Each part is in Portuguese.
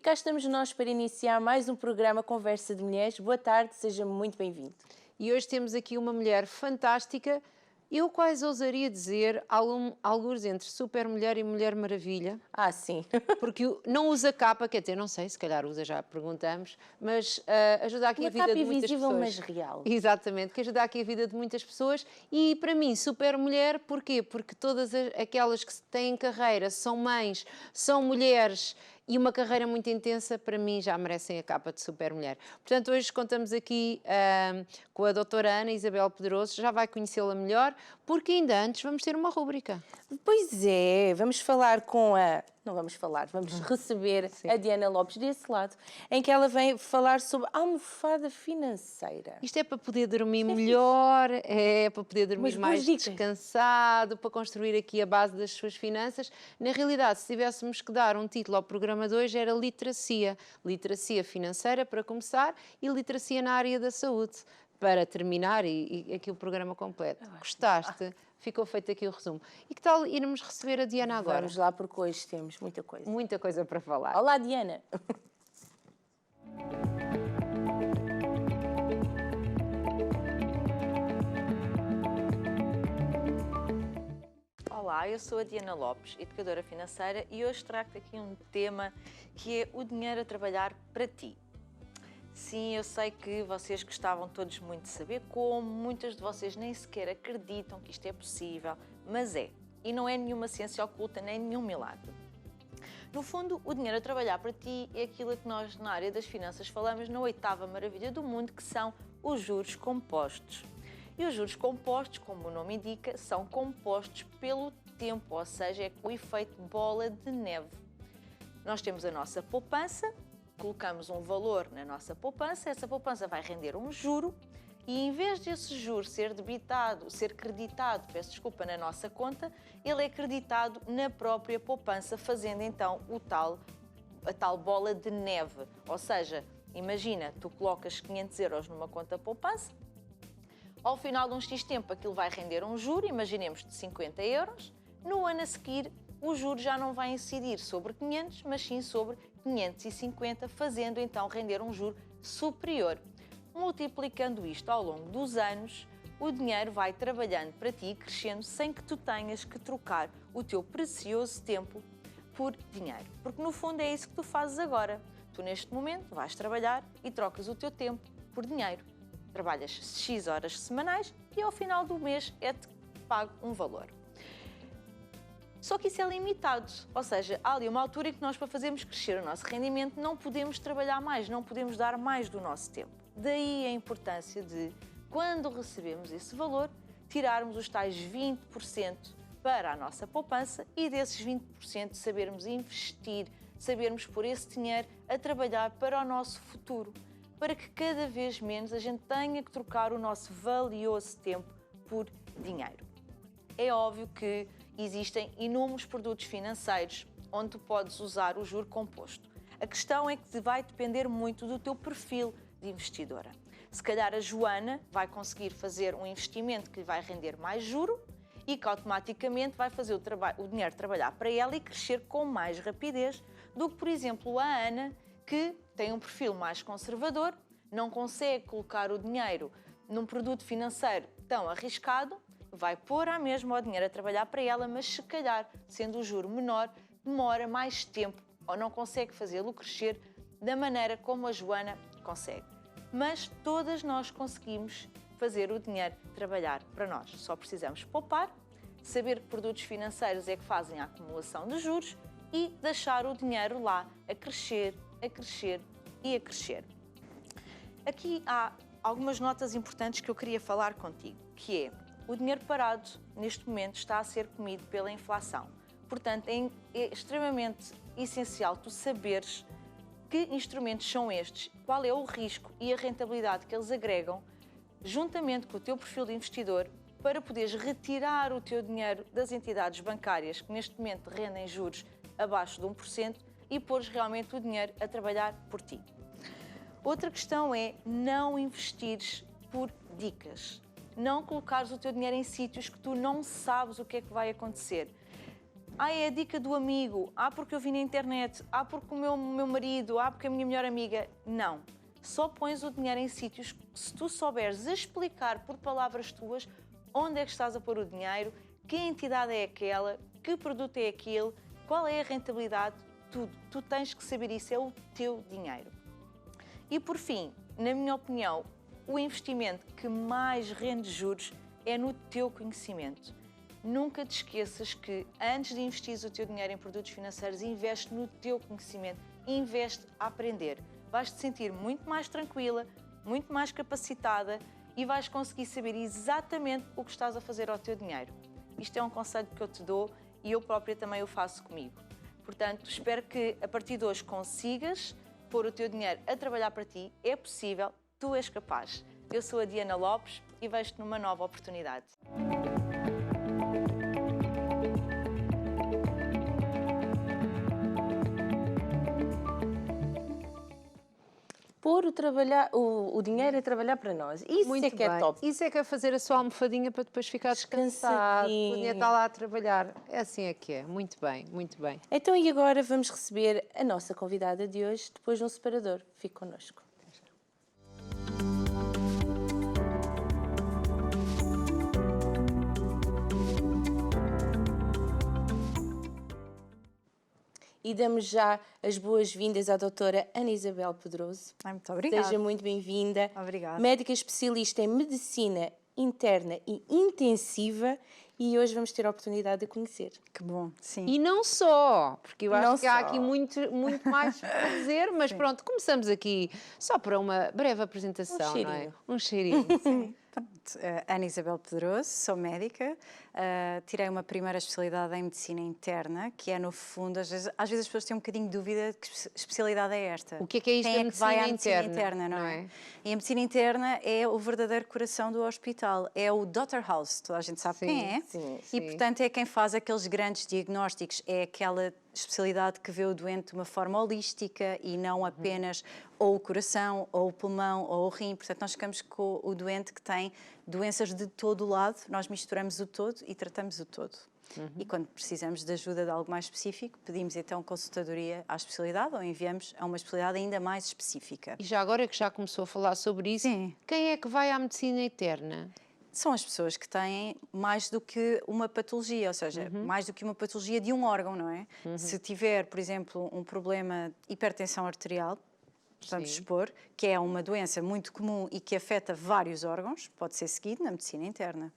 cá estamos nós para iniciar mais um programa Conversa de Mulheres. Boa tarde, seja muito bem-vindo. E hoje temos aqui uma mulher fantástica, eu quase ousaria dizer, alguns entre super mulher e mulher maravilha. Ah, sim. Porque não usa capa, quer dizer, não sei, se calhar usa, já perguntamos, mas ajuda aqui Uma a vida capa de muitas invisível, pessoas. mas real. Exatamente, que ajuda aqui a vida de muitas pessoas e para mim, super mulher, porquê? Porque todas aquelas que têm carreira, são mães, são mulheres e uma carreira muito intensa, para mim já merecem a capa de super mulher. Portanto, hoje contamos aqui com a doutora Ana Isabel Pedroso, já vai conhecê-la melhor, porque ainda antes vamos ter uma rúbrica. Pois é, vamos falar com a... Não vamos falar, vamos receber Sim. a Diana Lopes desse lado, em que ela vem falar sobre almofada financeira. Isto é para poder dormir melhor, é para poder dormir Umas boas mais dicas. descansado, para construir aqui a base das suas finanças. Na realidade, se tivéssemos que dar um título ao programa de hoje, era literacia. Literacia financeira, para começar, e literacia na área da saúde, para terminar, e aqui o programa completo. Gostaste? Ficou feito aqui o resumo. E que tal irmos receber a Diana agora? Vamos lá, porque hoje temos muita coisa. Muita coisa para falar. Olá, Diana. Olá, eu sou a Diana Lopes, educadora financeira, e hoje trago-te aqui um tema que é o dinheiro a trabalhar para ti. Sim, eu sei que vocês gostavam todos muito de saber como, muitas de vocês nem sequer acreditam que isto é possível, mas é. E não é nenhuma ciência oculta nem nenhum milagre. No fundo, o dinheiro a trabalhar para ti é aquilo que nós, na área das finanças, falamos na oitava maravilha do mundo, que são os juros compostos. E os juros compostos, como o nome indica, são compostos pelo tempo, ou seja, é o efeito bola de neve. Nós temos a nossa poupança, colocamos um valor na nossa poupança, essa poupança vai render um juro e em vez desse juro ser creditado, na nossa conta, ele é creditado na própria poupança, fazendo então a tal bola de neve. Ou seja, imagina, tu colocas 500 euros numa conta poupança, ao final de um X tempo aquilo vai render um juro, imaginemos de 50 euros, no ano a seguir o juro já não vai incidir sobre 500, mas sim sobre 550, fazendo então render um juro superior. Multiplicando isto ao longo dos anos, o dinheiro vai trabalhando para ti, crescendo, sem que tu tenhas que trocar o teu precioso tempo por dinheiro. Porque no fundo é isso que tu fazes agora. Tu neste momento vais trabalhar e trocas o teu tempo por dinheiro. Trabalhas X horas semanais e ao final do mês é-te pago um valor. Só que isso é limitado, ou seja, há ali uma altura em que nós, para fazermos crescer o nosso rendimento, não podemos trabalhar mais, não podemos dar mais do nosso tempo. Daí a importância de, quando recebemos esse valor, tirarmos os tais 20% para a nossa poupança e desses 20% sabermos investir, sabermos pôr esse dinheiro a trabalhar para o nosso futuro, para que cada vez menos a gente tenha que trocar o nosso valioso tempo por dinheiro. É óbvio que existem inúmeros produtos financeiros onde tu podes usar o juro composto. A questão é que vai depender muito do teu perfil de investidora. Se calhar a Joana vai conseguir fazer um investimento que lhe vai render mais juro e que automaticamente vai fazer o dinheiro trabalhar para ela e crescer com mais rapidez do que, por exemplo, a Ana, que tem um perfil mais conservador, não consegue colocar o dinheiro num produto financeiro tão arriscado, vai pôr à mesma o dinheiro a trabalhar para ela, mas se calhar, sendo o juro menor, demora mais tempo ou não consegue fazê-lo crescer da maneira como a Joana consegue. Mas todas nós conseguimos fazer o dinheiro trabalhar para nós. Só precisamos poupar, saber que produtos financeiros é que fazem a acumulação de juros e deixar o dinheiro lá a crescer, a crescer e a crescer. Aqui há algumas notas importantes que eu queria falar contigo, que é: o dinheiro parado, neste momento, está a ser comido pela inflação. Portanto, é extremamente essencial tu saberes que instrumentos são estes, qual é o risco e a rentabilidade que eles agregam, juntamente com o teu perfil de investidor, para poderes retirar o teu dinheiro das entidades bancárias, que neste momento rendem juros abaixo de 1%, e pôres realmente o dinheiro a trabalhar por ti. Outra questão é não investires por dicas. Não colocares o teu dinheiro em sítios que tu não sabes o que é que vai acontecer. é a dica do amigo, porque eu vi na internet, porque o meu marido, porque a minha melhor amiga. Não. Só pões o dinheiro em sítios que, se tu souberes explicar por palavras tuas onde é que estás a pôr o dinheiro, que entidade é aquela, que produto é aquele, qual é a rentabilidade, tudo. Tu tens que saber isso, é o teu dinheiro. E por fim, na minha opinião, o investimento que mais rende juros é no teu conhecimento. Nunca te esqueças que antes de investir o teu dinheiro em produtos financeiros, investe no teu conhecimento, investe a aprender. Vais-te sentir muito mais tranquila, muito mais capacitada e vais conseguir saber exatamente o que estás a fazer ao teu dinheiro. Isto é um conselho que eu te dou e eu própria também o faço comigo. Portanto, espero que a partir de hoje consigas pôr o teu dinheiro a trabalhar para ti. É possível, tu és capaz. Eu sou a Diana Lopes e vejo-te numa nova oportunidade. Pôr o dinheiro a trabalhar para nós. Isso Muito é que é bem. top. Isso é que é fazer a sua almofadinha para depois ficar descansado, Descansadinho. poder estar lá a trabalhar. É assim é que é. Muito bem, muito bem. Então, e agora vamos receber a nossa convidada de hoje, depois de um separador. Fique connosco. E damos já as boas-vindas à doutora Ana Isabel Pedroso. Muito obrigada. Seja muito bem-vinda. Obrigada. Médica especialista em medicina interna e intensiva, e hoje vamos ter a oportunidade de conhecer. Que bom, sim. E não só, porque eu acho Não que há só. aqui muito mais para dizer, mas pronto, começamos aqui só para uma breve apresentação, não é? cheirinho. Um cheirinho. Sim. Pronto, Ana Isabel Pedroso, sou médica, tirei uma primeira especialidade em medicina interna, que é no fundo, às vezes as pessoas têm um bocadinho de dúvida de que especialidade é esta. O que é isto Quem da é que vai à medicina medicina interna, não não é? é? E a medicina interna é o verdadeiro coração do hospital, é o Dr. House, toda a gente sabe Sim, quem é. sim, E portanto é quem faz aqueles grandes diagnósticos, é aquela especialidade que vê o doente de uma forma holística e não apenas ou o coração, ou o pulmão, ou o rim. Portanto, nós ficamos com o doente que tem doenças de todo o lado, nós misturamos o todo e tratamos o todo. E quando precisamos de ajuda de algo mais específico, pedimos então consultadoria à especialidade ou enviamos a uma especialidade ainda mais específica. E já agora que já começou a falar sobre isso, Sim. quem é que vai à medicina interna? São as pessoas que têm mais do que uma patologia, ou seja, mais do que uma patologia de um órgão, não é? Se tiver, por exemplo, um problema de hipertensão arterial, vamos Sim. supor, que é uma doença muito comum e que afeta vários órgãos, pode ser seguido na medicina interna.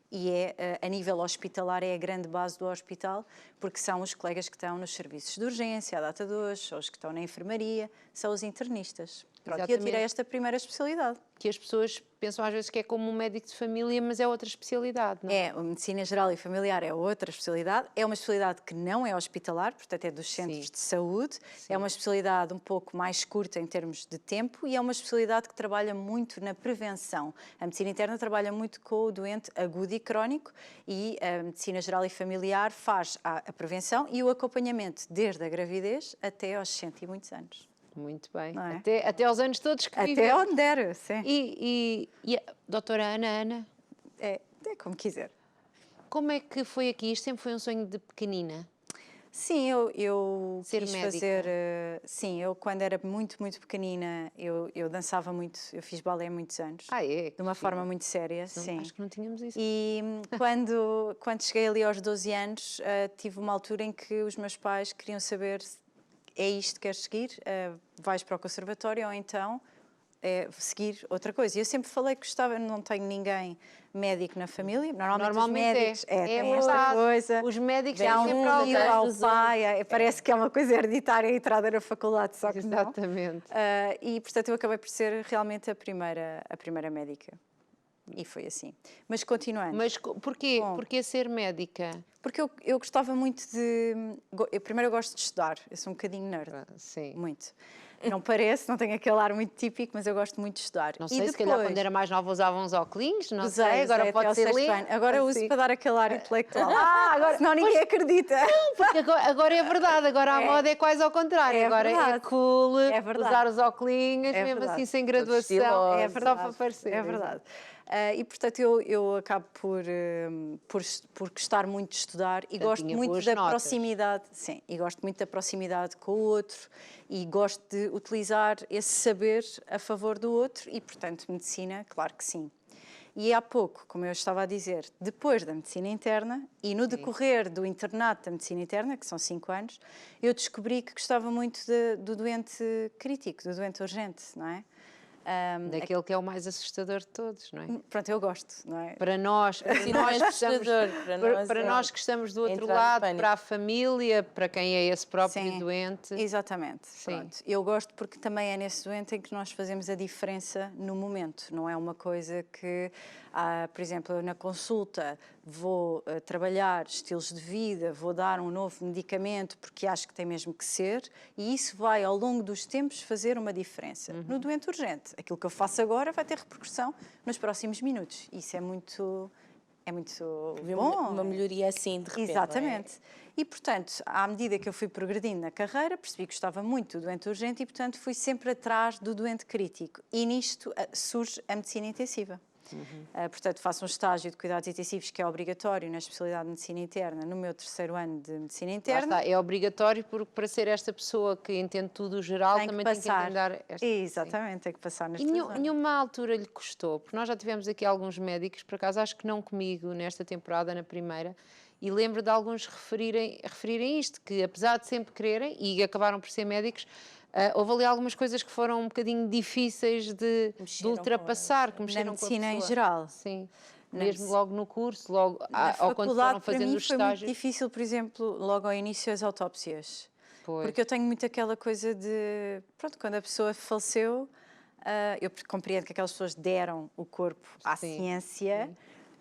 E é, a nível hospitalar, é a grande base do hospital, porque são os colegas que estão nos serviços de urgência, à data de hoje, são os que estão na enfermaria, são os internistas. Pronto, e eu Exatamente. tirei esta primeira especialidade. Que as pessoas pensam às vezes que é como um médico de família, mas é outra especialidade, não é? É, a medicina geral e familiar é outra especialidade, é uma especialidade que não é hospitalar, portanto é dos centros Sim. de saúde, é uma especialidade um pouco mais curta em termos de tempo e é uma especialidade que trabalha muito na prevenção. A medicina interna trabalha muito com o doente agudo e crónico e a medicina geral e familiar faz a prevenção e o acompanhamento desde a gravidez até aos 60 e muitos anos. Muito bem. Não é? Até aos anos todos que Até vivemos. onde der, sim. E a doutora Ana, É como quiser. como é que foi aqui? Isto sempre foi um sonho de pequenina? Sim, eu Ser quis médica. fazer... sim, eu quando era muito pequenina, eu dançava muito, eu fiz balé há muitos anos. É? De uma forma muito séria, Não, sim. acho que não tínhamos isso. E quando cheguei ali aos 12 anos, tive uma altura em que os meus pais queriam saber se é isto que queres seguir, vais para o conservatório ou então seguir outra coisa. E eu sempre falei que gostava, não tenho ninguém médico na família, normalmente os médicos têm esta verdade. coisa. Os médicos Há têm um sempre tio, alguém. há o pai, parece que é uma coisa hereditária a entrada na faculdade, só que não. Exatamente. E, portanto, eu acabei por ser realmente a primeira médica. E foi assim. Mas continuando. Mas porquê? Bom. Porquê ser médica? Porque eu gostava muito de... Primeiro eu gosto de estudar, eu sou um bocadinho nerd. Sim. Muito. Não parece, não tenho aquele ar muito típico, mas eu gosto muito de estudar. Não E sei, se depois, calhar quando era mais nova usavam uns óculos, não usei, sei, agora até pode ao ser sexto lindo. ano. Agora eu uso Assim. para dar aquele ar intelectual. Agora, Senão ninguém acredita. porque agora é verdade, agora a moda é quase ao contrário. É Agora é verdade. cool É verdade. usar os óculos, mesmo verdade. assim sem Todos graduação, estilosos. É só verdade. para aparecer. É verdade. E, portanto, eu acabo por gostar muito de estudar e Portanto, gosto tinha muito boas da notas. proximidade, sim, e gosto muito da proximidade com o outro e gosto de utilizar esse saber a favor do outro e, portanto, medicina, claro que sim. E há pouco, como eu estava a dizer, depois da medicina interna e no decorrer do internato da medicina interna, que são 5 anos, eu descobri que gostava muito do doente crítico, do doente urgente, não é? Daquele que é o mais assustador de todos, não é? Pronto, eu gosto, não é? Para nós, Sim, não é que estamos, assustador, para nós que estamos do outro entrar no lado, pânico. para a família, para quem é esse próprio Sim, doente. exatamente. Sim. Pronto. Eu gosto porque também é nesse doente em que nós fazemos a diferença no momento. Não é uma coisa que, por exemplo, eu na consulta vou trabalhar estilos de vida, vou dar um novo medicamento porque acho que tem mesmo que ser e isso vai ao longo dos tempos fazer uma diferença. No doente urgente, aquilo que eu faço agora vai ter repercussão nos próximos minutos. Isso é muito bom. Uma melhoria assim, de repente. Exatamente. E, portanto, à medida que eu fui progredindo na carreira, percebi que gostava muito do doente urgente e, portanto, fui sempre atrás do doente crítico. E nisto surge a medicina intensiva. Portanto, faço um estágio de cuidados intensivos que é obrigatório na especialidade de medicina interna no meu 3º ano de medicina Lá interna. está, é obrigatório porque para ser esta pessoa que entende tudo o geral Tem que também passar. tem que entender esta. Exatamente, tem que passar nas E três zonas. nenhuma altura lhe custou, porque nós já tivemos aqui alguns médicos, por acaso acho que não comigo nesta temporada, na primeira, e lembro de alguns referirem isto, que apesar de sempre quererem, e acabaram por ser médicos, houve ali algumas coisas que foram um bocadinho difíceis de Mexeram com ultrapassar, que Na mexeram com a medicina em pessoa. geral. Sim, Na mesmo medici- logo no curso, logo Na ou quando faculdade, foram para fazendo mim, os foi muito estágios. difícil, por exemplo, logo ao início, as autópsias. Pois. Porque eu tenho muito aquela coisa de, pronto, quando a pessoa faleceu, eu compreendo que aquelas pessoas deram o corpo à Sim, ciência,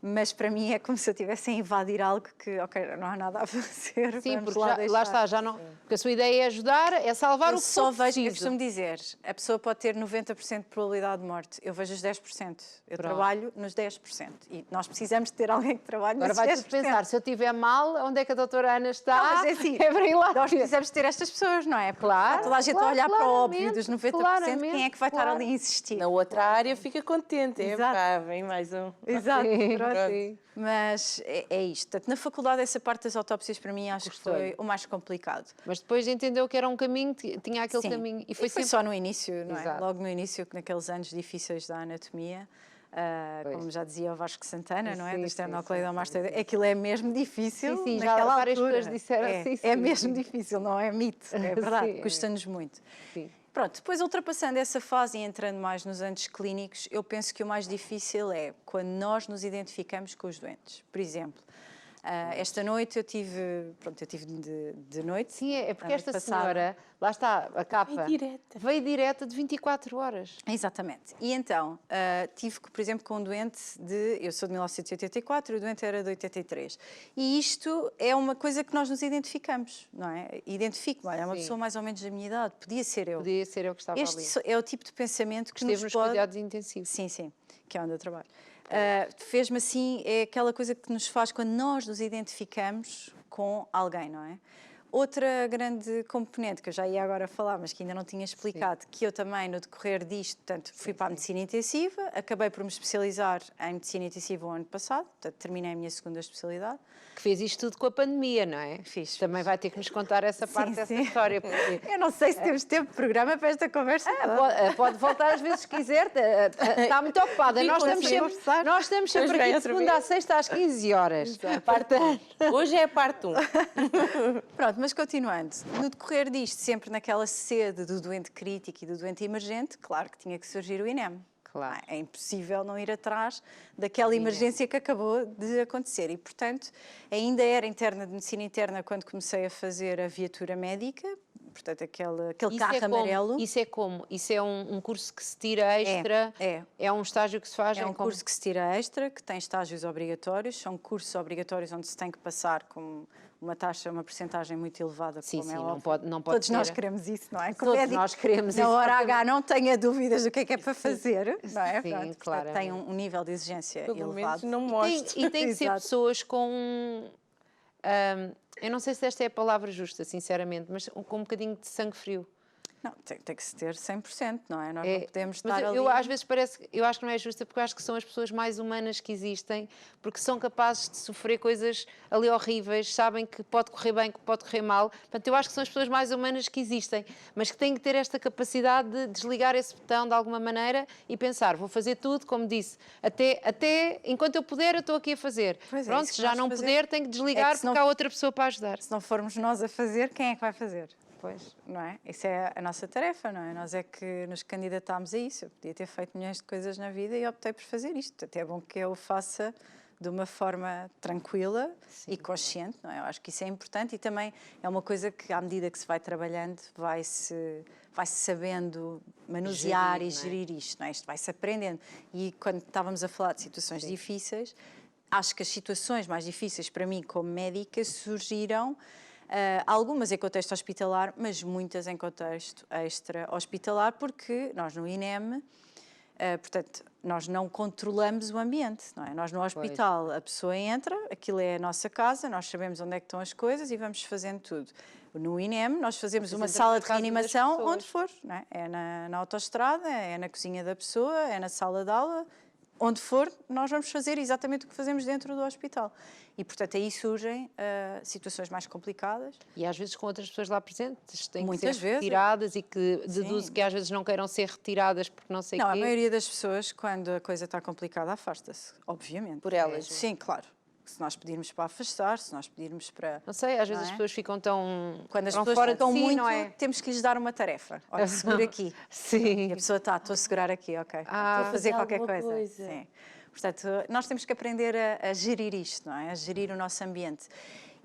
mas para mim é como se eu estivesse a invadir algo que, ok, não há nada a fazer. Sim, vamos porque lá lá deixar. está, já não. Porque a sua ideia é ajudar, é salvar Eu o que só for vejo, eu preciso. costumo dizer, a pessoa pode ter 90% de probabilidade de morte, eu vejo os 10%. Eu trabalho nos 10%. E nós precisamos de ter alguém que trabalhe Agora nos vai 10%. tudo pensar, se eu estiver mal, onde é que a doutora Ana está? Não, mas é assim, É para ir lá nós ter. precisamos ter estas pessoas, não é? Porque Claro, está toda a gente claro, a olhar para o óbvio claramente, dos 90%, claramente, quem é que vai estar claro. ali a insistir? Na outra área fica contente. Exato. Pá, vem mais um. Exato, Sim, pronto. sim. Mas é isto. Portanto, na faculdade, essa parte das autópsias para mim acho que Custou-lhe. foi o mais complicado. Mas depois entendeu que era um caminho, tinha aquele Sim. caminho. E foi foi sempre. só no início, não é? Exato. Logo no início, naqueles anos difíceis da anatomia, Pois. como já dizia o Vasco Santana, não é? Sim, Da sim, esternocleidomastoidose. Aquilo é mesmo difícil. Sim, sim, já naquela várias altura. pessoas disseram, É, sim, é sim, mesmo sim. difícil, não é mito. É verdade, Sim, é. custa-nos muito. Sim. Pronto, depois ultrapassando essa fase e entrando mais nos anos clínicos, eu penso que o mais difícil é quando nós nos identificamos com os doentes. Por exemplo, esta noite eu tive de noite. Sim, é porque a esta noite passada. senhora, lá está, a capa, veio direta de 24 horas. Exatamente. E então, tive, por exemplo, com um doente eu sou de 1984 e o doente era de 83. E isto é uma coisa que nós nos identificamos, não é? Identifico-me, olha, é uma Sim. pessoa mais ou menos da minha idade, podia ser eu. Podia ser eu que estava ali. Este é o tipo de pensamento que Esteve nos nos pode... cuidados intensivos. Sim, sim, que é onde eu trabalho. Fez-me assim, é aquela coisa que nos faz quando nós nos identificamos com alguém, não é? Outra grande componente que eu já ia agora falar, mas que ainda não tinha explicado, que eu também, no decorrer disto, portanto, fui para a medicina intensiva, acabei por me especializar em medicina intensiva o ano passado, portanto, terminei a minha segunda especialidade. Que fez isto tudo com a pandemia, não é? Fiz. Também vai ter que nos contar essa parte dessa sim. história. Porque Eu não sei se temos tempo de programa para esta conversa. pode voltar às vezes que quiser, está muito ocupada. Fico Nós estamos, assim, sempre, conversar. nós estamos Depois sempre vem aqui de outra segunda vez. à sexta às 15 horas. Hoje é a parte 1. Pronto, mas continuando, no decorrer disto, sempre naquela sede do doente crítico e do doente emergente, claro que tinha que surgir o INEM. Claro. É impossível não ir atrás daquela emergência que acabou de acontecer. E, portanto, ainda era interna de medicina interna quando comecei a fazer a viatura médica, portanto, aquele carro amarelo. Isso é como? Isso é um curso que se tira extra? É um estágio que se faz? É um curso que se tira extra, que tem estágios obrigatórios, são cursos obrigatórios onde se tem que passar com uma percentagem muito elevada, Sim, como sim, é não óbvio. pode- não pode Todos nós ter- queremos isso, não é? Todos Médico, nós queremos na isso. hora H não tenha dúvidas do que é para fazer, não é? Sim, Pronto, portanto, claramente. tem um nível de exigência Pelo menos elevado. não mostra. E tem que ser Exato. pessoas com... eu não sei se esta é a palavra justa, sinceramente, mas com um bocadinho de sangue frio. Não, tem que se ter 100%, não é? Nós não podemos Mas estar ali... eu às vezes eu acho que não é justa, porque eu acho que são as pessoas mais humanas que existem, porque são capazes de sofrer coisas ali horríveis, sabem que pode correr bem, que pode correr mal. Portanto, eu acho que são as pessoas mais humanas que existem, mas que têm que ter esta capacidade de desligar esse botão de alguma maneira e pensar, vou fazer tudo, como disse, até enquanto eu puder, eu estou aqui a fazer. Pois é, Pronto, isso que se já nós não fazemos. puder, tenho que desligar, É que se porque não- há outra pessoa para ajudar. Se não formos nós a fazer, quem é que vai fazer? Pois. Não é? Isso é a nossa tarefa, não é? Nós é que nos candidatámos a isso. Eu podia ter feito milhões de coisas na vida e optei por fazer isto. Até é bom que eu o faça de uma forma tranquila e consciente, não é? Eu acho que isso é importante e também é uma coisa que, à medida que se vai trabalhando, vai-se sabendo manusear e gerir isto, não é? Isto vai-se aprendendo. E quando estávamos a falar de situações difíceis, acho que as situações mais difíceis para mim como médica surgiram algumas em contexto hospitalar, mas muitas em contexto extra-hospitalar, porque nós no INEM, portanto, nós não controlamos o ambiente, não é? Nós no hospital, a pessoa entra, aquilo é a nossa casa, nós sabemos onde é que estão as coisas e vamos fazendo tudo. No INEM, nós fazemos uma sala de reanimação onde for, não é? É na autoestrada, é na cozinha da pessoa, é na sala de aula, onde for, nós vamos fazer exatamente o que fazemos dentro do hospital. E, portanto, aí surgem situações mais complicadas. E às vezes com outras pessoas lá presentes, têm que Muitas ser vezes. retiradas e que deduzo Sim. que às vezes não queiram ser retiradas porque não sei o Não, a quê. maioria das pessoas, quando a coisa está complicada, afasta-se, obviamente. Por elas, Sim, claro. Se nós pedirmos para afastar, se nós pedirmos para... Não sei, às vezes Não as é? pessoas ficam tão Quando as tão pessoas fora estão de si, muito, não é? temos que lhes dar uma tarefa. Olha, segura aqui. Sim. E a pessoa estou a segurar aqui, ok. Estou a fazer fazer qualquer alguma coisa. coisa. Sim. Portanto, nós temos que aprender a gerir isto, não é? A gerir o nosso ambiente.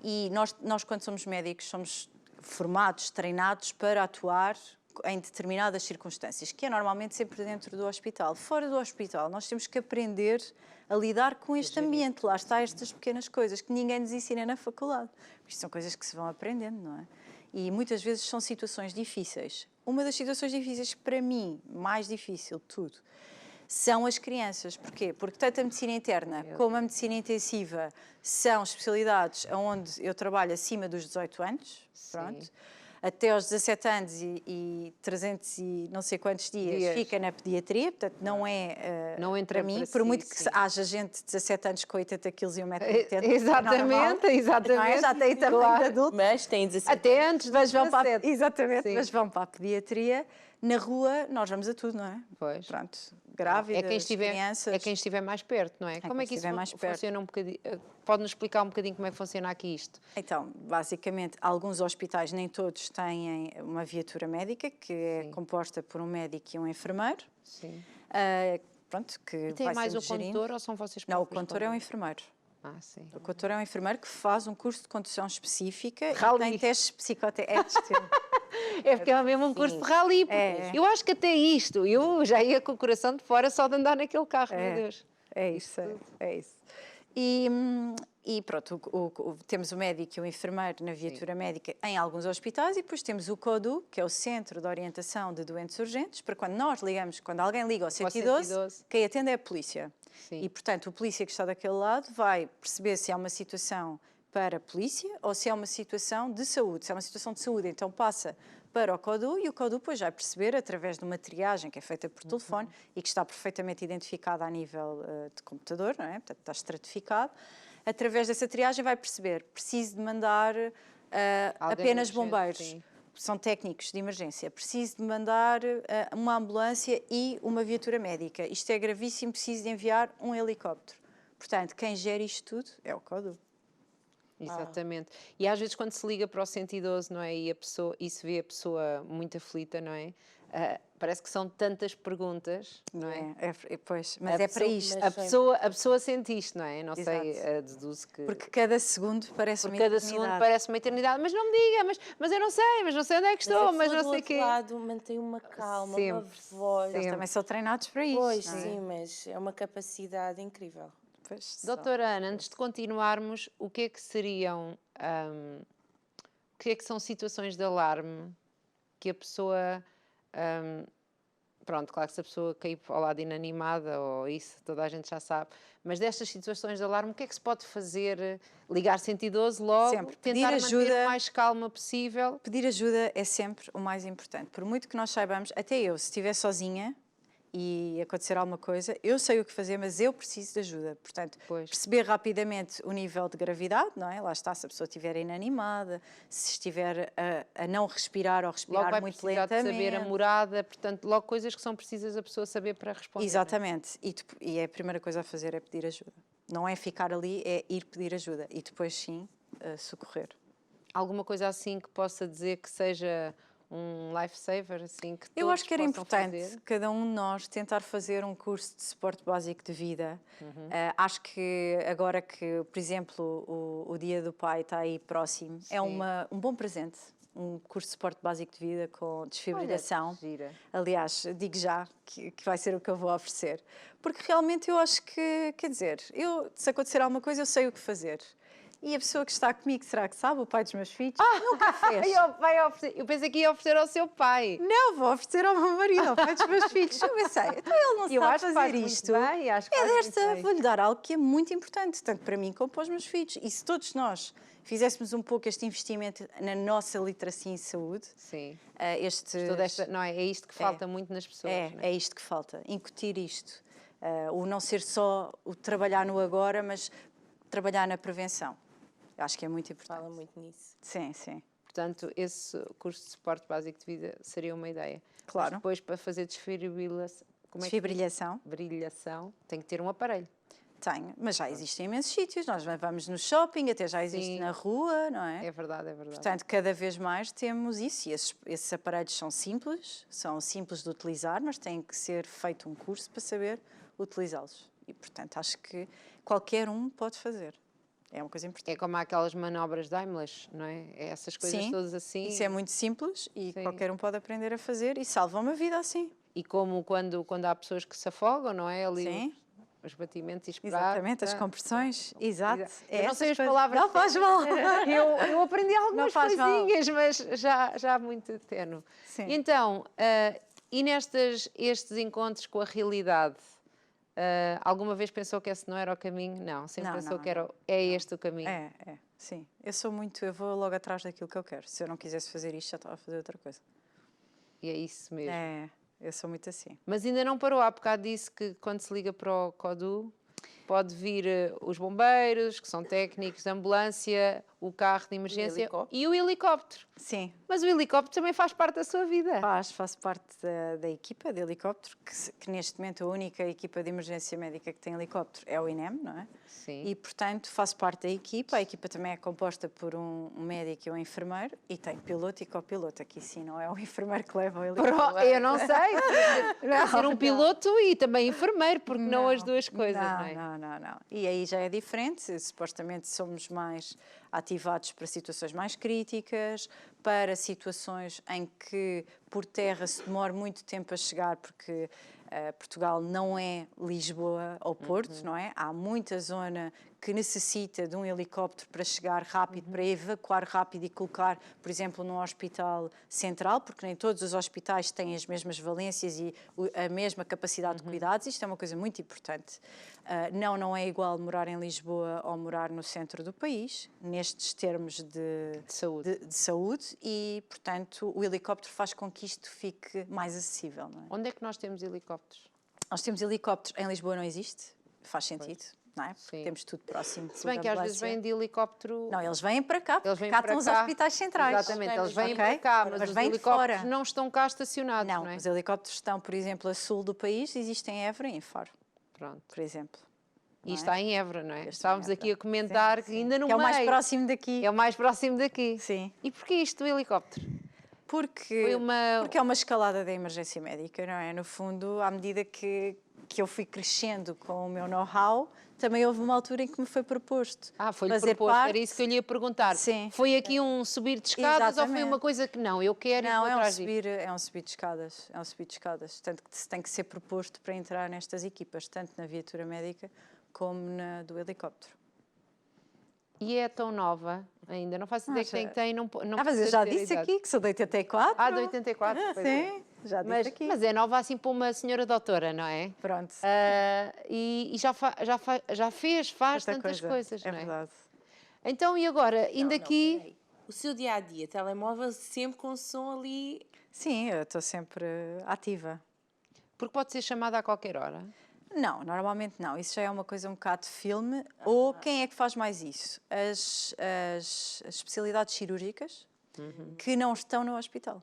E nós, quando somos médicos, somos formados, treinados para atuar em determinadas circunstâncias, que é normalmente sempre dentro do hospital. Fora do hospital, nós temos que aprender a lidar com este ambiente. Lá está estas pequenas coisas que ninguém nos ensina na faculdade. Isto são coisas que se vão aprendendo, não é? E muitas vezes são situações difíceis. Uma das situações difíceis, para mim, mais difícil de tudo, são as crianças. Porquê? Porque tanto a medicina interna como a medicina intensiva são especialidades onde eu trabalho acima dos 18 anos, pronto. Até aos 17 anos e 300 e não sei quantos dias fica na pediatria, portanto não é Não entra para mim, para por si, muito que sim. haja gente de 17 anos com 80 quilos e 1,80 m. Exatamente, exatamente. Não é? Já tem também Claro. de adulto. Mas tem 17. Até antes de Mas vão para, 17. exatamente, Sim. mas vão para a pediatria. Na rua, nós vamos a tudo, não é? Pois. Pronto, grávidas, crianças. É quem estiver mais perto, não é? Como é que quem isso estiver mais perto. funciona um bocadinho? Pode-nos explicar um bocadinho como é que funciona aqui isto? Então, basicamente, alguns hospitais, nem todos, têm uma viatura médica, que é composta por um médico e um enfermeiro. Sim. Pronto, que E tem vai mais sendo o gerindo. condutor ou são vocês Não, o próprios condutor é um condutores? enfermeiro. Ah, sim. O condutor é um enfermeiro que faz um curso de condução específica Rally. e tem testes psicotécnicos. É porque é mesmo um curso de rally. Eu acho que até isto, eu já ia com o coração de fora só de andar naquele carro, meu Deus. É isso, é isso. E pronto, temos o médico e o enfermeiro na viatura médica em alguns hospitais e depois temos o CODU, que é o Centro de Orientação de Doentes Urgentes, para quando nós ligamos, quando alguém liga ao 112, 112. quem atende é a polícia. Sim. E, portanto, o polícia que está daquele lado vai perceber se é uma situação para a polícia ou se é uma situação de saúde. Se é uma situação de saúde, então passa para o CODU e o CODU depois vai perceber, através de uma triagem que é feita por telefone e que está perfeitamente identificada a nível de computador, não é? Portanto, está estratificado. Através dessa triagem vai perceber, preciso de mandar apenas urgente, bombeiros. sim. São técnicos de emergência. Preciso de mandar uma ambulância e uma viatura médica. Isto é gravíssimo, preciso de enviar um helicóptero. Portanto, quem gera isto tudo é o CODU. Exatamente. E às vezes quando se liga para o 112, não é? E se vê a pessoa muito aflita, não é? Parece que são tantas perguntas, não é? Pois, mas é para isto. A pessoa sente isto, não é? Não sei, Exato. deduzo que... Porque cada segundo parece uma cada eternidade. segundo parece uma eternidade. Mas não me diga, mas eu não sei, mas não sei onde é que estou, mas não sei o quê. lado mantém uma calma, uma Sempre, voz. Eles também são treinados para isso. Pois, não é? sim, mas é uma capacidade incrível. Pois, são. Doutora Ana, antes de continuarmos, o que é que seriam, o que é que são situações de alarme que a pessoa Pronto, claro que se a pessoa cair ao lado inanimada ou isso, toda a gente já sabe. Mas destas situações de alarme, o que é que se pode fazer? Ligar 112 logo? Sempre. Pedir Tentar manter ajuda. o mais calma possível? Pedir ajuda é sempre o mais importante. Por muito que nós saibamos, até eu, se estiver sozinha e acontecer alguma coisa, eu sei o que fazer, mas eu preciso de ajuda. Portanto, Pois. perceber rapidamente o nível de gravidade, não é? Lá está, se a pessoa estiver inanimada, se estiver a não respirar ou Logo respirar vai muito precisar de lentamente. saber a morada, portanto, logo coisas que são precisas a pessoa saber para responder. Exatamente. E a primeira coisa a fazer é pedir ajuda. Não é ficar ali, é ir pedir ajuda. E depois, sim, socorrer. Alguma coisa assim que possa dizer que seja um lifesaver, assim, que Eu todos acho que era possam importante fazer? cada um de nós tentar fazer um curso de suporte básico de vida. Uhum. Acho que agora que, por exemplo, o Dia do Pai está aí próximo, é Sim. um bom presente. Um curso de suporte básico de vida com desfibrilação. Olha, que gira. Aliás, digo já que vai ser o que eu vou oferecer. Porque realmente eu acho que, quer dizer, se acontecer alguma coisa, eu sei o que fazer. E a pessoa que está comigo, será que sabe? O pai dos meus filhos? Nunca fez. Eu pensei que ia oferecer ao seu pai. Não, vou oferecer ao meu marido, ao pai dos meus filhos. Eu pensei, então ele não Eu sabe acho que fazer faz muito isto. bem, acho que É faz muito desta, bem. vou-lhe dar algo que é muito importante, tanto para mim como para os meus filhos. E se todos nós fizéssemos um pouco este investimento na nossa literacia em saúde, Sim. não É isto que falta muito nas pessoas. não é? é isto que falta, incutir isto. O não ser só o trabalhar no agora, mas trabalhar na prevenção. Eu acho que é muito importante. Fala muito nisso. Sim, sim. Portanto, esse curso de suporte básico de vida seria uma ideia. Claro. Mas depois, para fazer desfibrilação, Desfibrilhação. brilhação, tem que ter um aparelho. Tenho, mas já existem imensos sítios. Nós vamos no shopping, até já existe Sim. na rua, não é? É verdade, é verdade. Portanto, cada vez mais temos isso. E esses aparelhos são simples de utilizar, mas tem que ser feito um curso para saber utilizá-los. E, portanto, acho que qualquer um pode fazer. É uma coisa importante. É como aquelas manobras Daimler, não é? É essas coisas Sim, todas assim. isso é muito simples e Sim. qualquer um pode aprender a fazer e salva uma vida assim. E como quando há pessoas que se afogam, não é? Ali Sim. os batimentos e esperar. Exatamente, as compressões. Exato. Eu não essas sei as coisas. palavras. Não faz mal. Eu aprendi algumas faz mal. coisinhas, mas já muito tenue. Sim. Então, e estes encontros com a realidade, alguma vez pensou que esse não era o caminho? Não, sempre Não, pensou não, que é este o caminho. Sim. Eu vou logo atrás daquilo que eu quero. Se eu não quisesse fazer isto, já estava a fazer outra coisa. E é isso mesmo. Eu sou muito assim. Mas ainda não parou, há bocado disse que quando se liga para o CODU, pode vir os bombeiros, que são técnicos de ambulância, o carro de emergência e o helicóptero. Sim. Mas o helicóptero também faz parte da sua vida. Faço parte da equipa de helicóptero, que neste momento a única equipa de emergência médica que tem helicóptero é o INEM, não é? Sim. E, portanto, faço parte da equipa. A equipa também é composta por um médico e um enfermeiro e tem piloto e copiloto. Aqui sim, não é o enfermeiro que leva o helicóptero. Eu não sei. Pode ser um piloto e também enfermeiro, porque não as duas coisas, não é? Não. E aí já é diferente. Supostamente somos mais ativados para situações mais críticas, para situações em que por terra se demora muito tempo a chegar, porque Portugal não é Lisboa ou Porto, não é? Há muita zona que necessita de um helicóptero para chegar rápido, para evacuar rápido e colocar, por exemplo, num hospital central, porque nem todos os hospitais têm as mesmas valências e a mesma capacidade de cuidados. Isto é uma coisa muito importante. Não é igual morar em Lisboa ou morar no centro do país, nestes termos de saúde e, portanto, o helicóptero faz com que isto fique mais acessível. Não é? Onde é que nós temos helicópteros? Nós temos helicópteros, em Lisboa não existe, faz sentido, não é? Porque Sim. temos tudo próximo. Se bem que às vezes vêm de helicóptero... Não, eles vêm para cá, porque Eles vêm cá para estão os cá. hospitais centrais. Exatamente, eles vêm Ok? para cá, mas os vêm de helicópteros fora. não estão cá estacionados, Não, não é? os helicópteros estão, por exemplo, a sul do país, existem em Évora e em Faro, Pronto. por exemplo. E está em Évora, não é? Está em Estávamos Évora. aqui a comentar Sim, que sim. ainda no Que é o meio... mais próximo daqui. É o mais próximo daqui. Sim. E porquê isto do helicóptero? Porque é uma escalada da emergência médica, não é? No fundo, à medida que eu fui crescendo com o meu know-how, também houve uma altura em que me foi proposto. Foi-lhe fazer proposto, parte... era isso que eu lhe ia perguntar. Sim. Foi aqui um subir de escadas ou foi Exatamente. uma coisa que não, eu quero Não, ir é um atrás disso? subir de escadas. É um subir de escadas. Tanto que se tem que ser proposto para entrar nestas equipas, tanto na viatura médica como na do helicóptero. E é tão nova ainda, não faço ideia que tem, não Mas eu precisa já ter disse idade. aqui que sou de 84. De 84, pois é. Sim. Já disse aqui. Mas é nova assim para uma senhora doutora, não é? Pronto. E faz Tanta tantas coisas, é não é? verdade. Então, e agora? Indo Não, aqui... peraí. O seu dia a dia, telemóvel sempre com som ali. Sim, eu estou sempre ativa. Porque pode ser chamada a qualquer hora. Não, normalmente não. Isso já é uma coisa um bocado de filme. Ou quem é que faz mais isso? As especialidades cirúrgicas que não estão no hospital.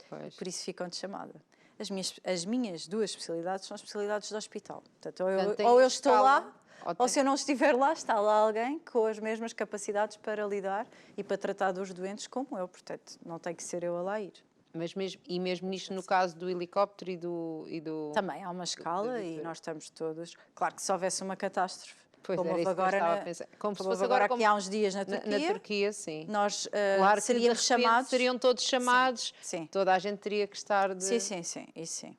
Pois. Por isso ficam de chamada. As minhas duas especialidades são especialidades do hospital. Portanto, Portanto, tem ou eu que estou estar lá, lá, ou se eu não estiver lá, está lá alguém com as mesmas capacidades para lidar e para tratar dos doentes como eu. Portanto, não tem que ser eu a lá ir. Mas mesmo nisto, no caso do helicóptero e do... Também há uma escala e nós estamos todos... Claro que se houvesse uma catástrofe, Pois, como era houve isso que eu agora, estava a pensar. Como se como fosse houve agora agora aqui há uns dias na na Turquia, Turquia, sim. nós Claro que seríamos de repente chamados... seriam todos chamados, Sim. toda a gente teria que estar de... Sim, isso sim.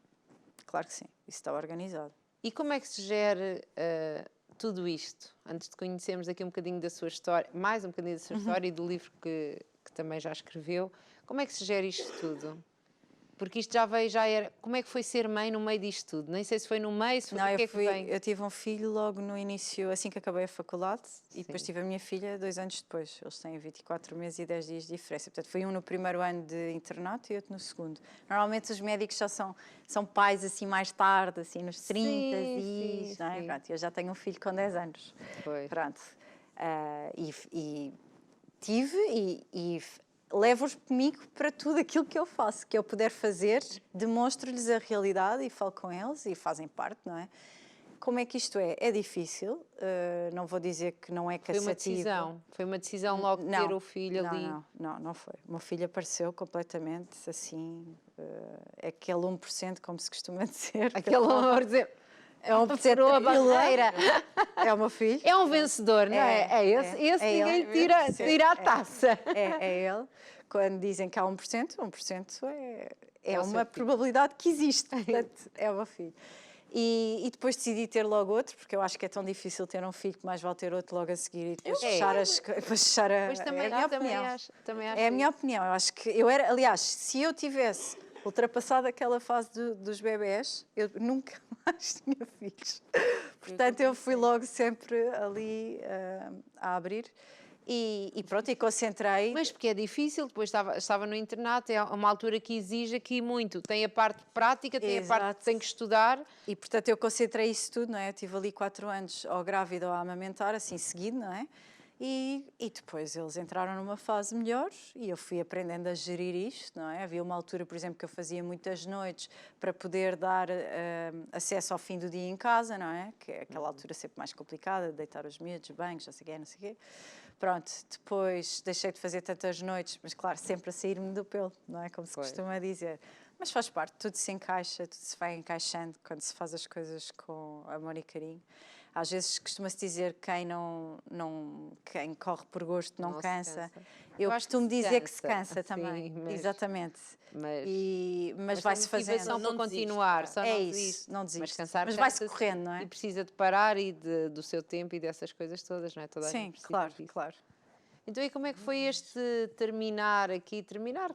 Claro que sim, isso está organizado. E como é que se gera tudo isto? Antes de conhecermos aqui um bocadinho da sua história, mais um bocadinho da sua história e do livro que também já escreveu, como é que se gera isto tudo? Porque isto já era... Como é que foi ser mãe no meio disto tudo? Nem sei se foi no meio, se foi... Não, o que é que vem? eu tive um filho logo no início, assim que acabei a faculdade, e depois Sim. tive a minha filha 2 anos depois. Eles têm 24 meses e 10 dias de diferença. Portanto, foi um no primeiro ano de internato e outro no segundo. Normalmente os médicos já são pais assim mais tarde, assim nos 30 sim, não é? sim. Pronto, eu já tenho um filho com 10 anos. Pois. Pronto. E tive e levo-os comigo para tudo aquilo que eu faço, que eu puder fazer, demonstro-lhes a realidade e falo com eles e fazem parte, não é? Como é que isto é? É difícil, não vou dizer que não é cansativo. Foi uma decisão logo de ter o filho ali. Não foi. O meu filho apareceu completamente assim, aquele 1%, como se costuma dizer. Aquele amor dizer... É 1% Furou a da pílula. barreira. É o meu filho. É um vencedor, não é? É esse é ninguém ele. tira a taça. É ele. Quando dizem que há 1%, 1% é o uma seu filho. probabilidade que existe. Portanto, é o meu filho. E depois decidi ter logo outro, porque eu acho que é tão difícil ter um filho que mais vale ter outro logo a seguir e depois fechar a... Mas também, é a minha também opinião. acho É a minha opinião. Eu acho que eu era... Aliás, se eu tivesse ultrapassado aquela fase dos bebés, eu nunca mais tinha filhos. Portanto, eu fui logo sempre ali a abrir. E pronto, e concentrei. Mas porque é difícil, depois estava no internato, é uma altura que exige aqui muito. Tem a parte prática, tem a parte Exato. que tem que estudar. E portanto eu concentrei isso tudo, não é? Eu tive ali 4 anos ou grávida ou a amamentar, assim seguido, não é? E depois eles entraram numa fase melhor e eu fui aprendendo a gerir isto, não é? Havia uma altura, por exemplo, que eu fazia muitas noites para poder dar acesso ao fim do dia em casa, não é? Que é aquela altura sempre mais complicada, de deitar os miúdos, banhos, não sei o quê, não sei o quê. Pronto, depois deixei de fazer tantas noites, mas claro, sempre a sair-me do pelo, não é? Como se costuma dizer. Mas faz parte, tudo se encaixa, tudo se vai encaixando quando se faz as coisas com amor e carinho. Às vezes costuma-se dizer que quem corre por gosto não cansa. Eu acho que costumo se dizer que se cansa, cansa também. sim, mas- Exatamente. Mas vai-se tem motivação fazendo. para Não continuar, desiste, só é não isso, desiste. não Mas desiste. cansar Mas vai-se cansa-se correndo, não é? E precisa de parar e do seu tempo e dessas coisas todas, não é? Toda a Sim, gente precisa claro, disso. claro. Então, e como é que foi este terminar, que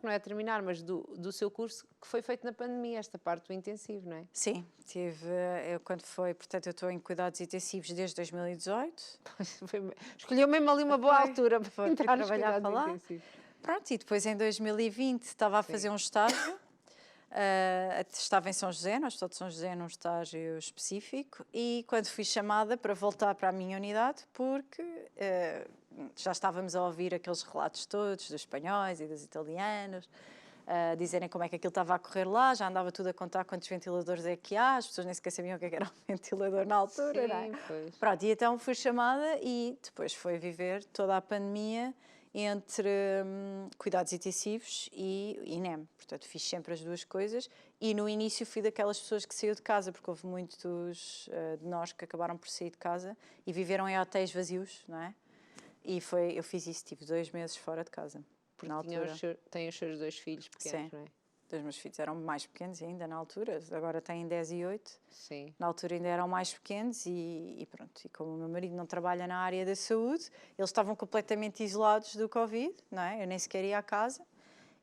não é terminar, mas do seu curso que foi feito na pandemia, esta parte do intensivo, não é? Sim, portanto eu estou em cuidados intensivos desde 2018. Escolheu mesmo ali uma boa altura para Fui entrar nos trabalhar cuidados para lá. intensivos. Pronto, e depois em 2020 estava a fazer um estágio, estava em São José, no Hospital de São José, num estágio específico, e quando fui chamada para voltar para a minha unidade, porque já estávamos a ouvir aqueles relatos todos dos espanhóis e dos italianos, dizerem como é que aquilo estava a correr lá, já andava tudo a contar quantos ventiladores é que há, as pessoas nem sequer sabiam o que era um ventilador na altura, não é? Sim, pois. Pronto, e então fui chamada e depois foi viver toda a pandemia entre cuidados intensivos e INEM. Portanto, fiz sempre as duas coisas e no início fui daquelas pessoas que saiu de casa, porque houve muitos de nós que acabaram por sair de casa e viveram em hotéis vazios, não é? E eu fiz isso, tive 2 meses fora de casa, na altura. Tem os seus 2 filhos pequenos, Sim. não é? Os meus filhos eram mais pequenos ainda na altura, agora têm 10 e 8. Sim. Na altura ainda eram mais pequenos e pronto. E como o meu marido não trabalha na área da saúde, eles estavam completamente isolados do Covid, não é? Eu nem sequer ia à casa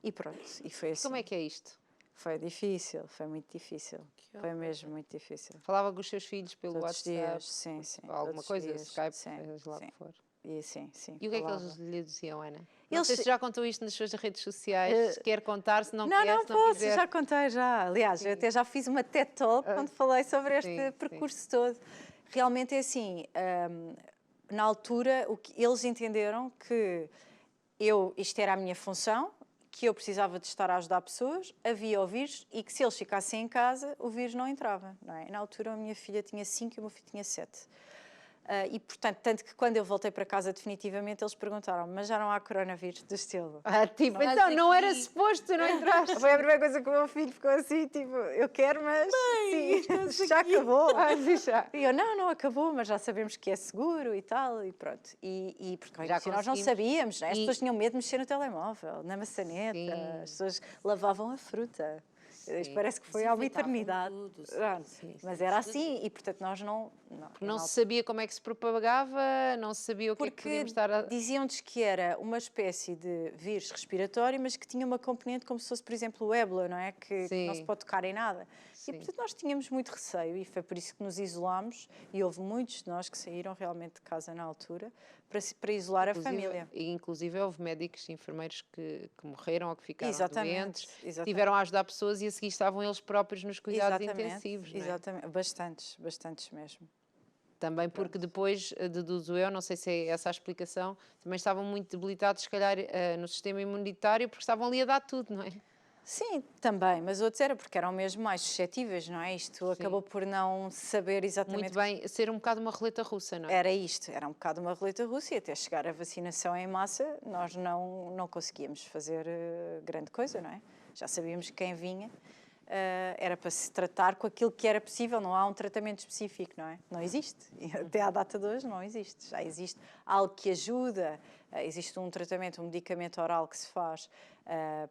e pronto. E foi assim. Como é que é isto? Foi difícil, foi muito difícil. Foi mesmo muito difícil. Falava com os seus filhos pelo Todos os WhatsApp? dias, sim, sim. Alguma todos os coisa, dias, Skype, sim, seja lá o sim. que for. E sim, sim. E o que é que falava. eles lhe diziam, Ana? Não Eles- sei se já contou isto nas suas redes sociais, se quer contar, se não Não, quer, não se não posso, quiser. já contei já. Aliás, eu até já fiz uma TED Talk quando falei sobre este sim, percurso todo. Realmente é assim, na altura eles entenderam que isto era a minha função, que eu precisava de estar a ajudar pessoas, havia o vírus e que se eles ficassem em casa, o vírus não entrava. Não é? Na altura a minha filha tinha 5 e o meu filho tinha 7. E, portanto, tanto que quando eu voltei para casa definitivamente, eles perguntaram, mas já não há coronavírus do estilo? Tipo, então não era suposto, tu não entraste. Foi a primeira coisa que o meu filho ficou assim, tipo, eu quero, mas sim, já acabou. Já. E eu, não acabou, mas já sabemos que é seguro e tal, e pronto. E porque Já assim, nós não conseguimos. sabíamos, né? As E- pessoas tinham medo de mexer no telemóvel, na maçaneta, Sim. as pessoas lavavam a fruta. Isto parece que foi há uma Desinfetavam eternidade. tudo, sim, Pronto. sim, Mas sim, era tudo. assim, e portanto nós não Não se sabia como é que se propagava, não se sabia o que é que porque podíamos estar a... diziam-nos que era uma espécie de vírus respiratório, mas que tinha uma componente como se fosse, por exemplo, o ébola, não é? Que não se Sim. pode tocar em nada. Sim. E, portanto, nós tínhamos muito receio e foi por isso que nos isolámos e houve muitos de nós que saíram realmente de casa na altura para isolar a família. E, inclusive, houve médicos e enfermeiros que morreram ou que ficaram Exatamente, doentes, exatamente. tiveram a ajudar pessoas e a seguir estavam eles próprios nos cuidados intensivos, não é? Exatamente, bastantes mesmo. Também porque depois, deduzo eu, não sei se é essa a explicação, também estavam muito debilitados, se calhar, no sistema imunitário, porque estavam ali a dar tudo, não é? Sim, também, mas outros era porque eram mesmo mais suscetíveis, não é? Isto acabou por não saber exatamente. Muito bem, ser um bocado uma roleta russa, não é? Era isto, era um bocado uma roleta russa e até chegar a vacinação em massa nós não conseguíamos fazer grande coisa, não é? Já sabíamos que quem vinha era para se tratar com aquilo que era possível, não há um tratamento específico, não é? Não existe. E até à data de hoje não existe. Já existe algo que ajuda, existe um tratamento, um medicamento oral que se faz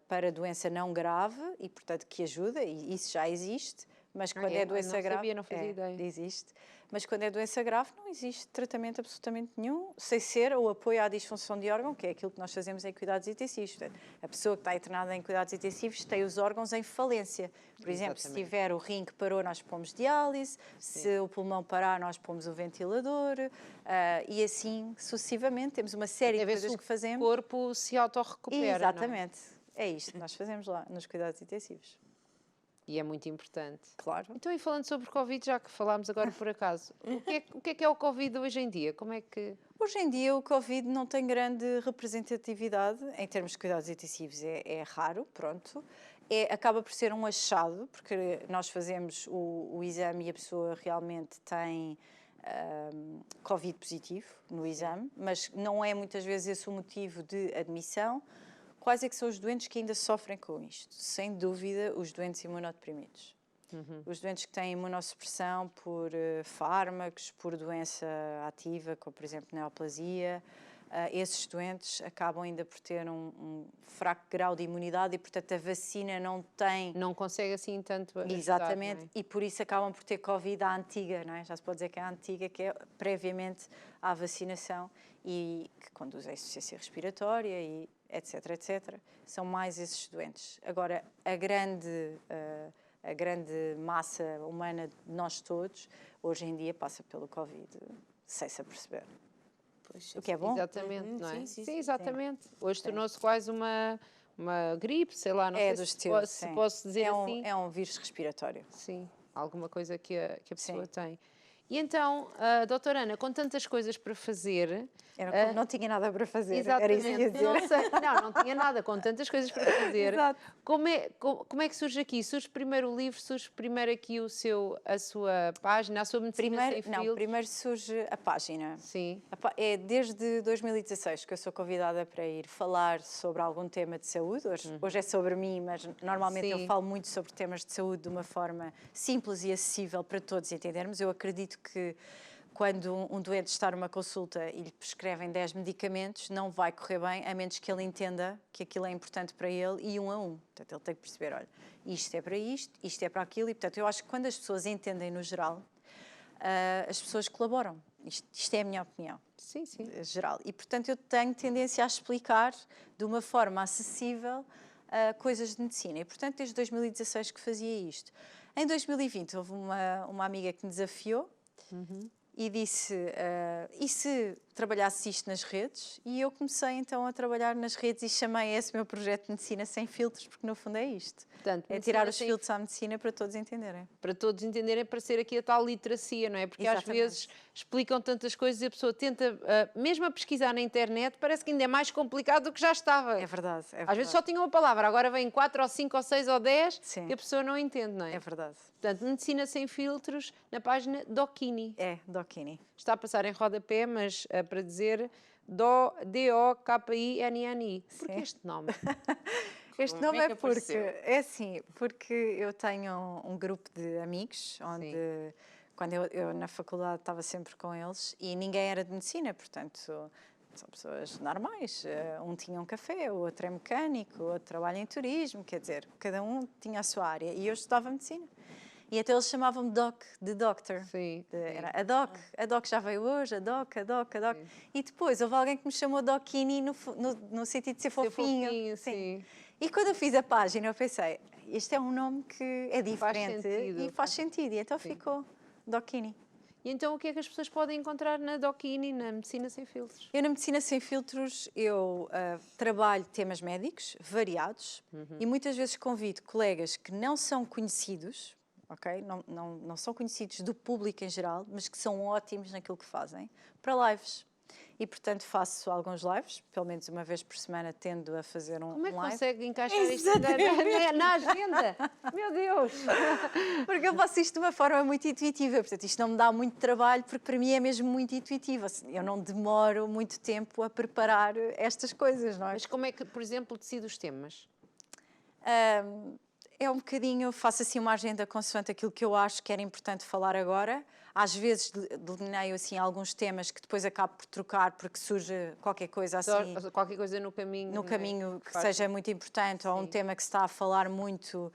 para doença não grave e, portanto, que ajuda, e isso já existe. Mas quando é doença não grave. sabia, não fazia ideia. Existe. Mas quando é doença grave, não existe tratamento absolutamente nenhum, sem ser o apoio à disfunção de órgão, que é aquilo que nós fazemos em cuidados intensivos. Portanto, a pessoa que está internada em cuidados intensivos tem os órgãos em falência. Por exemplo, se tiver o rim que parou, nós pomos diálise, se o pulmão parar, nós pomos o ventilador, e assim sucessivamente. Temos uma série de coisas que O fazemos. corpo se autorrecupera, não é? Exatamente. É isto que nós fazemos lá nos cuidados intensivos. E é muito importante. Claro. Então, e falando sobre Covid, já que falámos agora por acaso, o que é o Covid hoje em dia? Como é que... Hoje em dia o Covid não tem grande representatividade em termos de cuidados intensivos, é raro, pronto. Acaba por ser um achado, porque nós fazemos o exame e a pessoa realmente tem Covid positivo no exame, mas não é muitas vezes esse o motivo de admissão. Quais é que são os doentes que ainda sofrem com isto? Sem dúvida, os doentes imunodeprimidos. Os doentes que têm imunossupressão por fármacos, por doença ativa, como por exemplo neoplasia, esses doentes acabam ainda por ter um fraco grau de imunidade e, portanto, a vacina não tem... Não consegue assim tanto ajudar, Exatamente, não é? e por isso acabam por ter Covid à antiga, não é? Já se pode dizer que é a antiga, que é previamente à vacinação e que conduz à insuficiência respiratória e etc, etc. São mais esses doentes. Agora, a grande massa humana de nós todos, hoje em dia, passa pelo Covid sem se aperceber. O que é bom. Exatamente, não é? Sim, exatamente. Hoje tornou-se quase uma gripe, sei lá, não sei dos se teus, se sim. posso dizer assim. É um vírus respiratório. Sim, alguma coisa que a pessoa Sim. tem. E então, doutora Ana, com tantas coisas para fazer... Não tinha nada para fazer, Exatamente. era isso que ia dizer. Não tinha nada, com tantas coisas para fazer. Exato. Como é que surge aqui? Surge primeiro o livro, surge primeiro aqui a sua página, a sua medicina sem filtros? Primeiro surge a página. Sim. É desde 2016 que eu sou convidada para ir falar sobre algum tema de saúde. Hoje é sobre mim, mas normalmente Sim. eu falo muito sobre temas de saúde de uma forma simples e acessível para todos entendermos. Eu acredito que quando um doente está numa consulta e lhe prescrevem 10 medicamentos, não vai correr bem, a menos que ele entenda que aquilo é importante para ele e um a um. Portanto, ele tem que perceber, olha, isto é para isto é para aquilo. E, portanto, eu acho que quando as pessoas entendem no geral, as pessoas colaboram. Isto é a minha opinião. Sim. Geral. E, portanto, eu tenho tendência a explicar de uma forma acessível coisas de medicina. E, portanto, desde 2016 que fazia isto. Em 2020 houve uma amiga que me desafiou e disse, e se trabalhasse isto nas redes? E eu comecei então a trabalhar nas redes e chamei esse meu projeto de Medicina Sem Filtros, porque no fundo é isto. Portanto, É tirar os filtros à medicina para todos entenderem. para todos entenderem, para ser aqui a tal literacia, não é? Porque às Exatamente. vezes explicam tantas coisas e a pessoa tenta, mesmo a pesquisar na internet, parece que ainda é mais complicado do que já estava. É verdade, é verdade. Às vezes só tinha uma palavra, agora vem 4 ou 5 ou 6 ou 10 Sim. e a pessoa não entende, não é? É verdade. Portanto, Medicina Sem Filtros, na página Dokini. É, Dokini. Está a passar em rodapé, mas para dizer D-O-K-I-N-N-I. Porquê Sim. este nome? Este Como nome é é que porque, apareceu? é assim, porque eu tenho um grupo de amigos, onde quando eu na faculdade estava sempre com eles e ninguém era de medicina, portanto são pessoas normais. Um tinha um café, o outro é mecânico, o outro trabalha em turismo, quer dizer, cada um tinha a sua área e eu estudava medicina. E até eles chamavam-me Doc, de Doctor. Sim, Era a Doc já veio hoje, a Doc. E depois houve alguém que me chamou Dokini no sentido de ser fofinho. sim. E quando eu fiz a página, eu pensei, este é um nome que é diferente sentido, e faz sentido. E então ficou Dokini. E então o que é que as pessoas podem encontrar na Dokini, na Medicina Sem Filtros? Eu na Medicina Sem Filtros, eu trabalho temas médicos variados e muitas vezes convido colegas que não são conhecidos, ok? Não são conhecidos do público em geral, mas que são ótimos naquilo que fazem, para lives. E, portanto, faço alguns lives, pelo menos uma vez por semana tendo a fazer um live. Como é que consegue encaixar isto na agenda? Meu Deus! Porque eu faço isto de uma forma muito intuitiva, portanto, isto não me dá muito trabalho, porque para mim é mesmo muito intuitivo. Eu não demoro muito tempo a preparar estas coisas, não é? Mas como é que, por exemplo, decide os temas? É um bocadinho, faço assim uma agenda consoante aquilo que eu acho que era importante falar agora. Às vezes delineio assim alguns temas que depois acabo por trocar porque surge qualquer coisa assim. Qualquer coisa no caminho. No caminho que faz- seja muito importante, ou um Sim. tema que se está a falar muito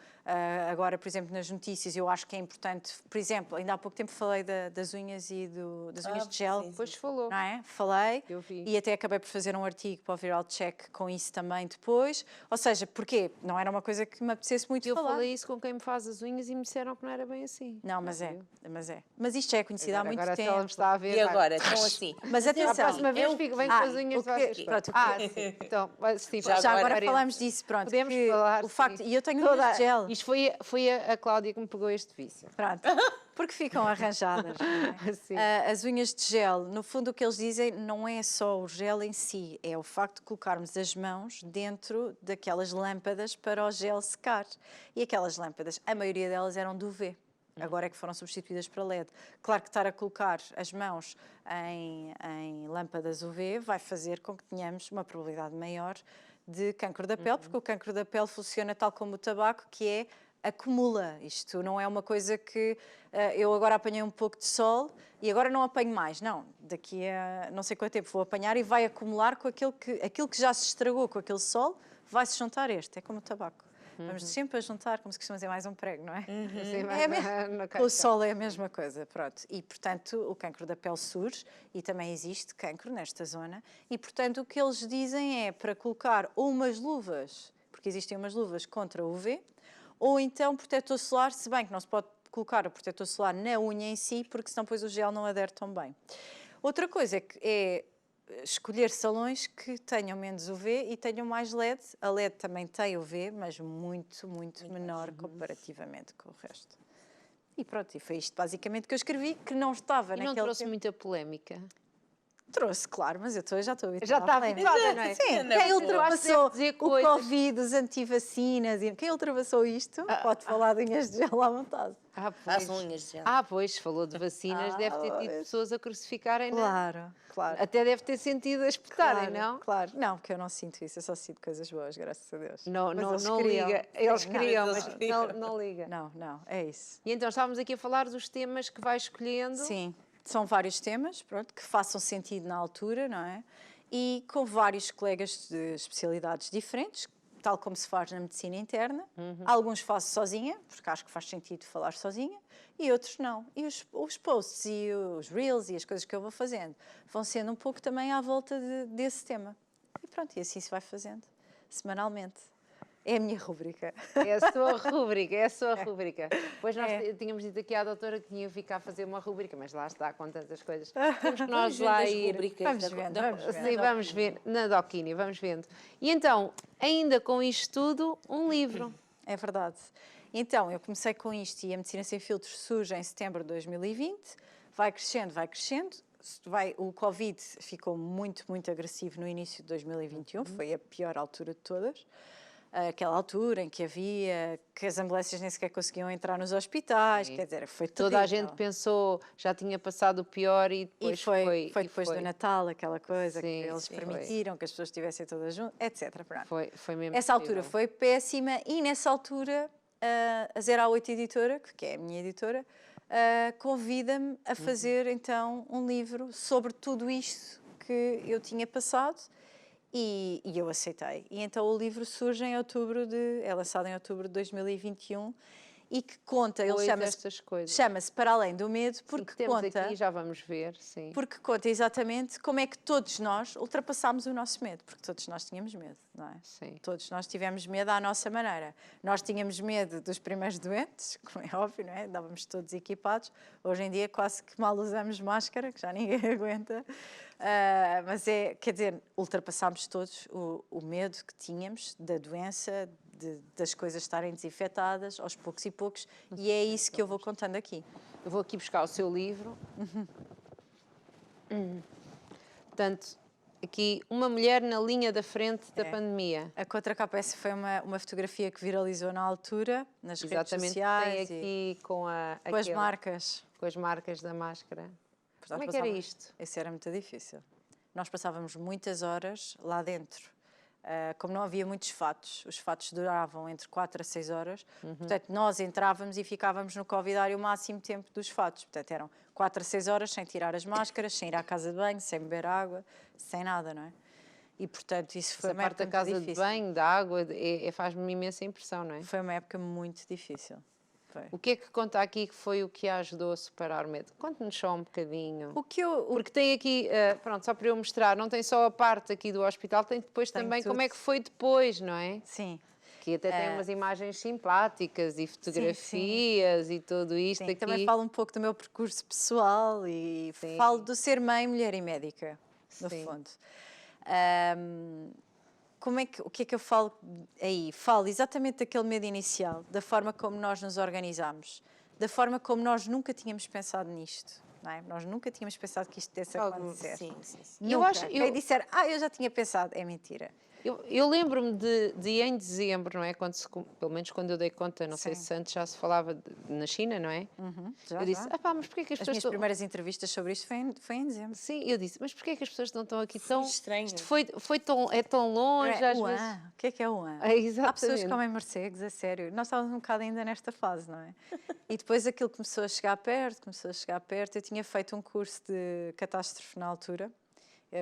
agora, por exemplo, nas notícias, eu acho que é importante. Por exemplo, ainda há pouco tempo falei das unhas e das unhas de gel. sim, Depois falou. Não é? Falei Eu vi. e até acabei por fazer um artigo para o Viral Check com isso também depois. Ou seja, porquê? Não era uma coisa que me apetecesse muito Eu falar. falei isso com quem me faz as unhas e me disseram que não era bem assim. Não, mas Já é, viu? mas é. Mas isto já é conhecido há muito agora se tempo. ela me está a ver. E vai. agora, então assim. Mas A atenção. próxima vez vem com as unhas o de que- vocês. pronto, Sim. Então, Steve, Já Já agora parente. falamos disso, pronto. Podemos que falar. o facto, sim. e eu tenho unhas de gel. Isto foi a Cláudia que me pegou este vício. Pronto, porque ficam arranjadas. Não é? Sim. As unhas de gel, no fundo o que eles dizem não é só o gel em si, é o facto de colocarmos as mãos dentro daquelas lâmpadas para o gel secar. E aquelas lâmpadas, a maioria delas eram do UV. Agora é que foram substituídas para LED. Claro que estar a colocar as mãos em lâmpadas UV vai fazer com que tenhamos uma probabilidade maior de cancro da pele, porque o cancro da pele funciona tal como o tabaco, que é acumula. Isto não é uma coisa que eu agora apanhei um pouco de sol e agora não apanho mais. Não, daqui a não sei quanto tempo vou apanhar e vai acumular com aquilo que já se estragou com aquele sol, vai-se juntar este. É como o tabaco. Vamos sempre a juntar, como se costuma dizer, mais um prego, não é? Sim, É mas mesmo. no Com o sol é a mesma coisa, pronto. E, portanto, o cancro da pele surge e também existe cancro nesta zona. E, portanto, o que eles dizem é para colocar ou umas luvas, porque existem umas luvas contra o UV, ou então protetor solar, se bem que não se pode colocar o protetor solar na unha em si, porque senão depois o gel não adere tão bem. Outra coisa é escolher salões que tenham menos UV e tenham mais LED. A LED também tem UV, mas muito menor comparativamente com o resto. E pronto, e foi isto basicamente que eu escrevi, que não estava E não naquele trouxe tempo. muita polémica. Trouxe, claro, mas já estou habituada. Já está à polémica. habituada, não é? Sim, Não, quem eu ultrapassou acho que deve dizer o coisas. Covid, os antivacinas, quem ultrapassou isto, pode falar de unhas de gel à vontade. As unhas de gel. Pois, falou de vacinas, deve ter tido pois. pessoas a crucificarem, não é? Claro. Até deve ter sentido a espetarem, não? Claro, não, porque eu não sinto isso, eu só sinto coisas boas, graças a Deus. Não, Mas não, eles não queriam. liga. Eles Sim, queriam, eles mas queriam. não liga. Não, é isso. E então estávamos aqui a falar dos temas que vai escolhendo. Sim, são vários temas, pronto, que façam sentido na altura, não é? E com vários colegas de especialidades diferentes, tal como se faz na medicina interna. Alguns faço sozinha, porque acho que faz sentido falar sozinha, e outros não. E os posts e os reels e as coisas que eu vou fazendo vão sendo um pouco também à volta desse tema. E pronto, e assim se vai fazendo, semanalmente. É a minha rúbrica. É a sua rúbrica, é a sua rúbrica. Pois nós tínhamos dito aqui à doutora que tinha que ficar a fazer uma rúbrica, mas lá está, com tantas coisas. Temos que nós Vamos lá vendo as ir. rubricas Vamos da- vendo, da- vamos vendo. Sim, vamos ver, na Doquini, vamos vendo. E então, ainda com isto tudo, um livro. É verdade. Então, eu comecei com isto e a Medicina Sem Filtros surge em setembro de 2020, vai crescendo, vai crescendo. O Covid ficou muito, muito agressivo no início de 2021, foi a pior altura de todas. Aquela altura em que havia, que as ambulâncias nem sequer conseguiam entrar nos hospitais, quer dizer, foi Toda a terrível. gente pensou, já tinha passado o pior e depois E foi e depois do Natal, aquela coisa, Sim, que eles sim, permitiram que as pessoas estivessem todas juntas, etc. Pronto. foi mesmo Essa altura terrível. foi péssima e nessa altura a 08 Editora, que é a minha editora, convida-me a fazer então um livro sobre tudo isto que eu tinha passado e eu aceitei. E então o livro surge em é lançado em outubro de 2021 e que conta, ele Pois, chama-se estas coisas. Para Além do Medo, Sim, porque que temos conta... aqui, já vamos ver, sim. Porque conta exatamente como é que todos nós ultrapassámos o nosso medo, porque todos nós tínhamos medo, não é? Sim. Todos nós tivemos medo à nossa maneira. Nós tínhamos medo dos primeiros doentes, como é óbvio, não é? Andávamos todos equipados. Hoje em dia quase que mal usamos máscara, que já ninguém aguenta. Mas quer dizer, ultrapassámos todos o medo que tínhamos da doença, das coisas estarem desinfetadas aos poucos e poucos, e é isso que eu vou contando aqui. Eu vou aqui buscar o seu livro. Portanto, aqui, uma mulher na linha da frente da pandemia. A contracapa, essa foi uma fotografia que viralizou na altura, nas redes Exatamente, sociais. tem aqui com Com as marcas. com as marcas da máscara. Nós Como é que era passávamos- isto? Isso era muito difícil. Nós passávamos muitas horas lá dentro. Como não havia muitos fatos, os fatos duravam entre 4 a 6 horas, portanto nós entrávamos e ficávamos no covidário o máximo tempo dos fatos, portanto eram 4 a 6 horas sem tirar as máscaras, sem ir à casa de banho, sem beber água, sem nada, não é? E portanto isso foi Essa uma parte época da casa muito de difícil. banho, da água, faz-me imensa impressão, não é? Foi uma época muito difícil. Foi. O que é que conta aqui que foi o que a ajudou a superar o medo? Conte-nos só um bocadinho. Porque tem aqui, pronto, só para eu mostrar, não tem só a parte aqui do hospital, tem depois Tem também tudo. como é que foi depois, não é? Sim. Que até tem umas imagens simpáticas e fotografias e tudo isto Sim, aqui. também falo um pouco do meu percurso pessoal e Sim. falo do ser mãe, mulher e médica, no Sim. fundo. O que é que eu falo aí? Falo exatamente daquele medo inicial, da forma como nós nos organizámos, da forma como nós nunca tínhamos pensado nisto. Não é? Nós nunca tínhamos pensado que isto desse acontecer. Sim, sim, sim. Eu Nunca. acho- Quem disser, eu já tinha pensado, é mentira. Eu lembro-me de em dezembro, não é? Pelo menos quando eu dei conta, não sei Sim. se antes já se falava na China, não é? Já, Eu disse, já. mas porquê que as As pessoas minhas estão... primeiras entrevistas sobre isto foi em dezembro. Sim, eu disse, mas porquê que as pessoas não estão aqui tão... estranho. Isto é tão longe, às vezes... O que é o an? É, exatamente. Há pessoas que comem morcegos, a sério. Nós estávamos um bocado ainda nesta fase, não é? E depois aquilo começou a chegar perto. Eu tinha feito um curso de catástrofe na altura.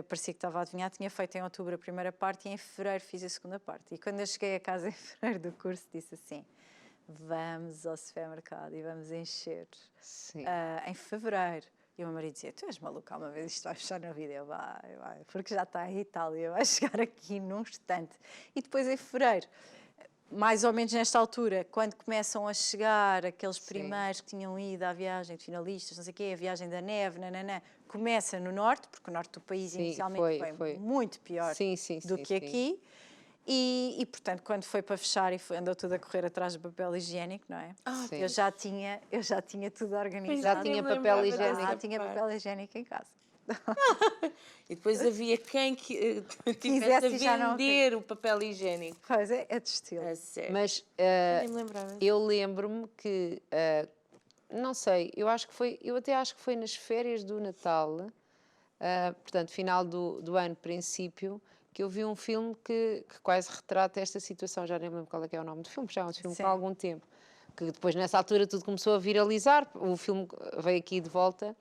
Parecia que estava a adivinhar. Tinha feito em outubro a primeira parte e em fevereiro fiz a segunda parte. E quando eu cheguei a casa em fevereiro do curso, disse assim, vamos ao supermercado e vamos encher. Sim. Em fevereiro. E o meu marido dizia, tu és maluca, uma vez isto vai fechar na vida. Eu, vai, porque já está a Itália, vai chegar aqui num instante. E depois em fevereiro, mais ou menos nesta altura, quando começam a chegar aqueles primeiros que tinham ido à viagem de finalistas, não sei o quê, a viagem da neve, começa no norte, porque o norte do país Sim, inicialmente foi muito pior Sim, do sim, que sim. aqui. E, portanto, quando foi para fechar e andou tudo a correr atrás do papel higiênico, não é? Sim. Eu já tinha tudo organizado. Já tinha papel higiênico. Já tinha papel higiênico em casa. E depois havia quem que Quisesse tivesse e já a não vender o papel higiênico. Pois é de estilo. A sério. Mas Nem me lembrava. eu lembro-me que, não sei, eu até acho que foi nas férias do Natal, portanto, final do ano, princípio, que eu vi um filme que quase retrata esta situação. Já nem me lembro qual é que é o nome do filme, já é um filme Sim. há algum tempo. Que depois, nessa altura, tudo começou a viralizar, o filme veio aqui de volta.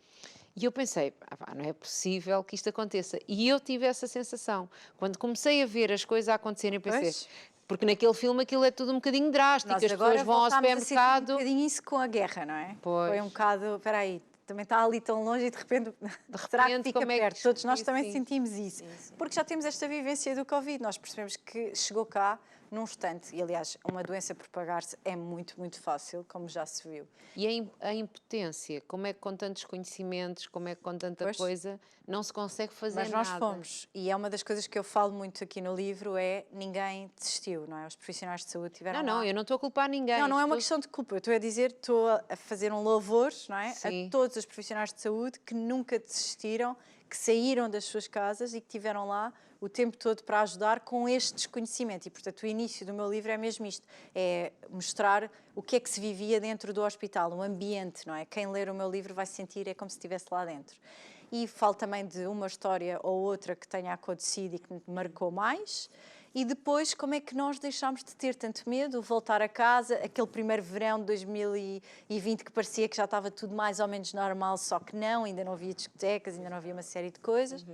E eu pensei, não é possível que isto aconteça. E eu tive essa sensação. Quando comecei a ver as coisas a acontecerem, pensei... Pois. Porque naquele filme aquilo é tudo um bocadinho drástico. Nós As agora pessoas vão ao voltámos a sentir supermercado... um bocadinho isso com a guerra, não é? Pois. Foi um bocado, espera aí, também está ali tão longe e de repente será que repente, fica como é que perto? Todos nós sim, também sim. sentimos isso. Porque já temos esta vivência do Covid. Nós percebemos que chegou cá, num instante. E, aliás, uma doença propagar-se é muito, muito fácil, como já se viu. E a impotência, como é que com tantos conhecimentos, como é que com tanta Pois. coisa, não se consegue fazer Mas nós nada? fomos, e é uma das coisas que eu falo muito aqui no livro, é ninguém desistiu, não é? Os profissionais de saúde tiveram Não, lá. eu não estou a culpar ninguém. Não é uma Estou- questão de culpa. Eu estou a dizer, estou a fazer um louvor, não é? Sim. A todos os profissionais de saúde que nunca desistiram, que saíram das suas casas e que tiveram lá o tempo todo para ajudar com este desconhecimento. E, portanto, o início do meu livro é mesmo isto, é mostrar o que é que se vivia dentro do hospital, o ambiente, não é? Quem ler o meu livro vai sentir, é como se estivesse lá dentro. E falo também de uma história ou outra que tenha acontecido e que me marcou mais. E depois, como é que nós deixámos de ter tanto medo, voltar a casa, aquele primeiro verão de 2020 que parecia que já estava tudo mais ou menos normal, só que não, ainda não havia discotecas, ainda não havia uma série de coisas.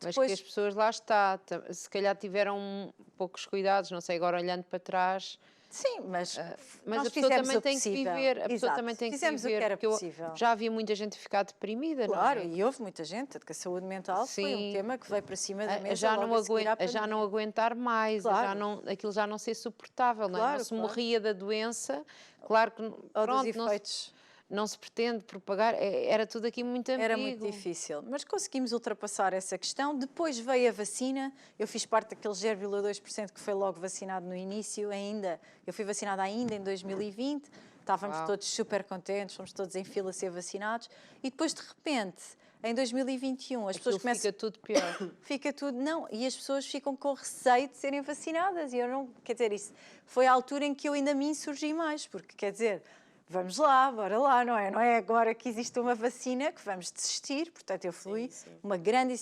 Mas que as pessoas lá está, se calhar tiveram poucos cuidados, não sei, agora olhando para trás. Sim, mas Mas nós a pessoa fizemos também o tem que possível. viver, a pessoa Exato. também tem que Fizemos viver. o que era porque possível. já havia muita gente a ficar deprimida, Claro, não é? e houve muita gente, tanto que a saúde mental foi um Sim. tema que veio para cima da A mesa já, logo não a seguir à a já não pandemia. aguentar mais, Claro. aquilo já não ser suportável, não é? Claro, Não se claro. morria da doença, claro que Ou dos pronto, efeitos. não se pretende propagar, era tudo aqui muito ambíguo. Era muito difícil, mas conseguimos ultrapassar essa questão. Depois veio a vacina, eu fiz parte daquele 0,2% que foi logo vacinado no início ainda. Eu fui vacinada ainda em 2020, estávamos Uau. todos super contentes, fomos todos em fila a ser vacinados. E depois, de repente, em 2021, as pessoas Aquilo começam... fica tudo pior. Fica tudo, não, e as pessoas ficam com receio de serem vacinadas e eu não, quer dizer, isso foi a altura em que eu ainda me insurgi mais, porque quer dizer, vamos lá, bora lá, não é? Não é agora que existe uma vacina que vamos desistir, portanto eu fui uma grande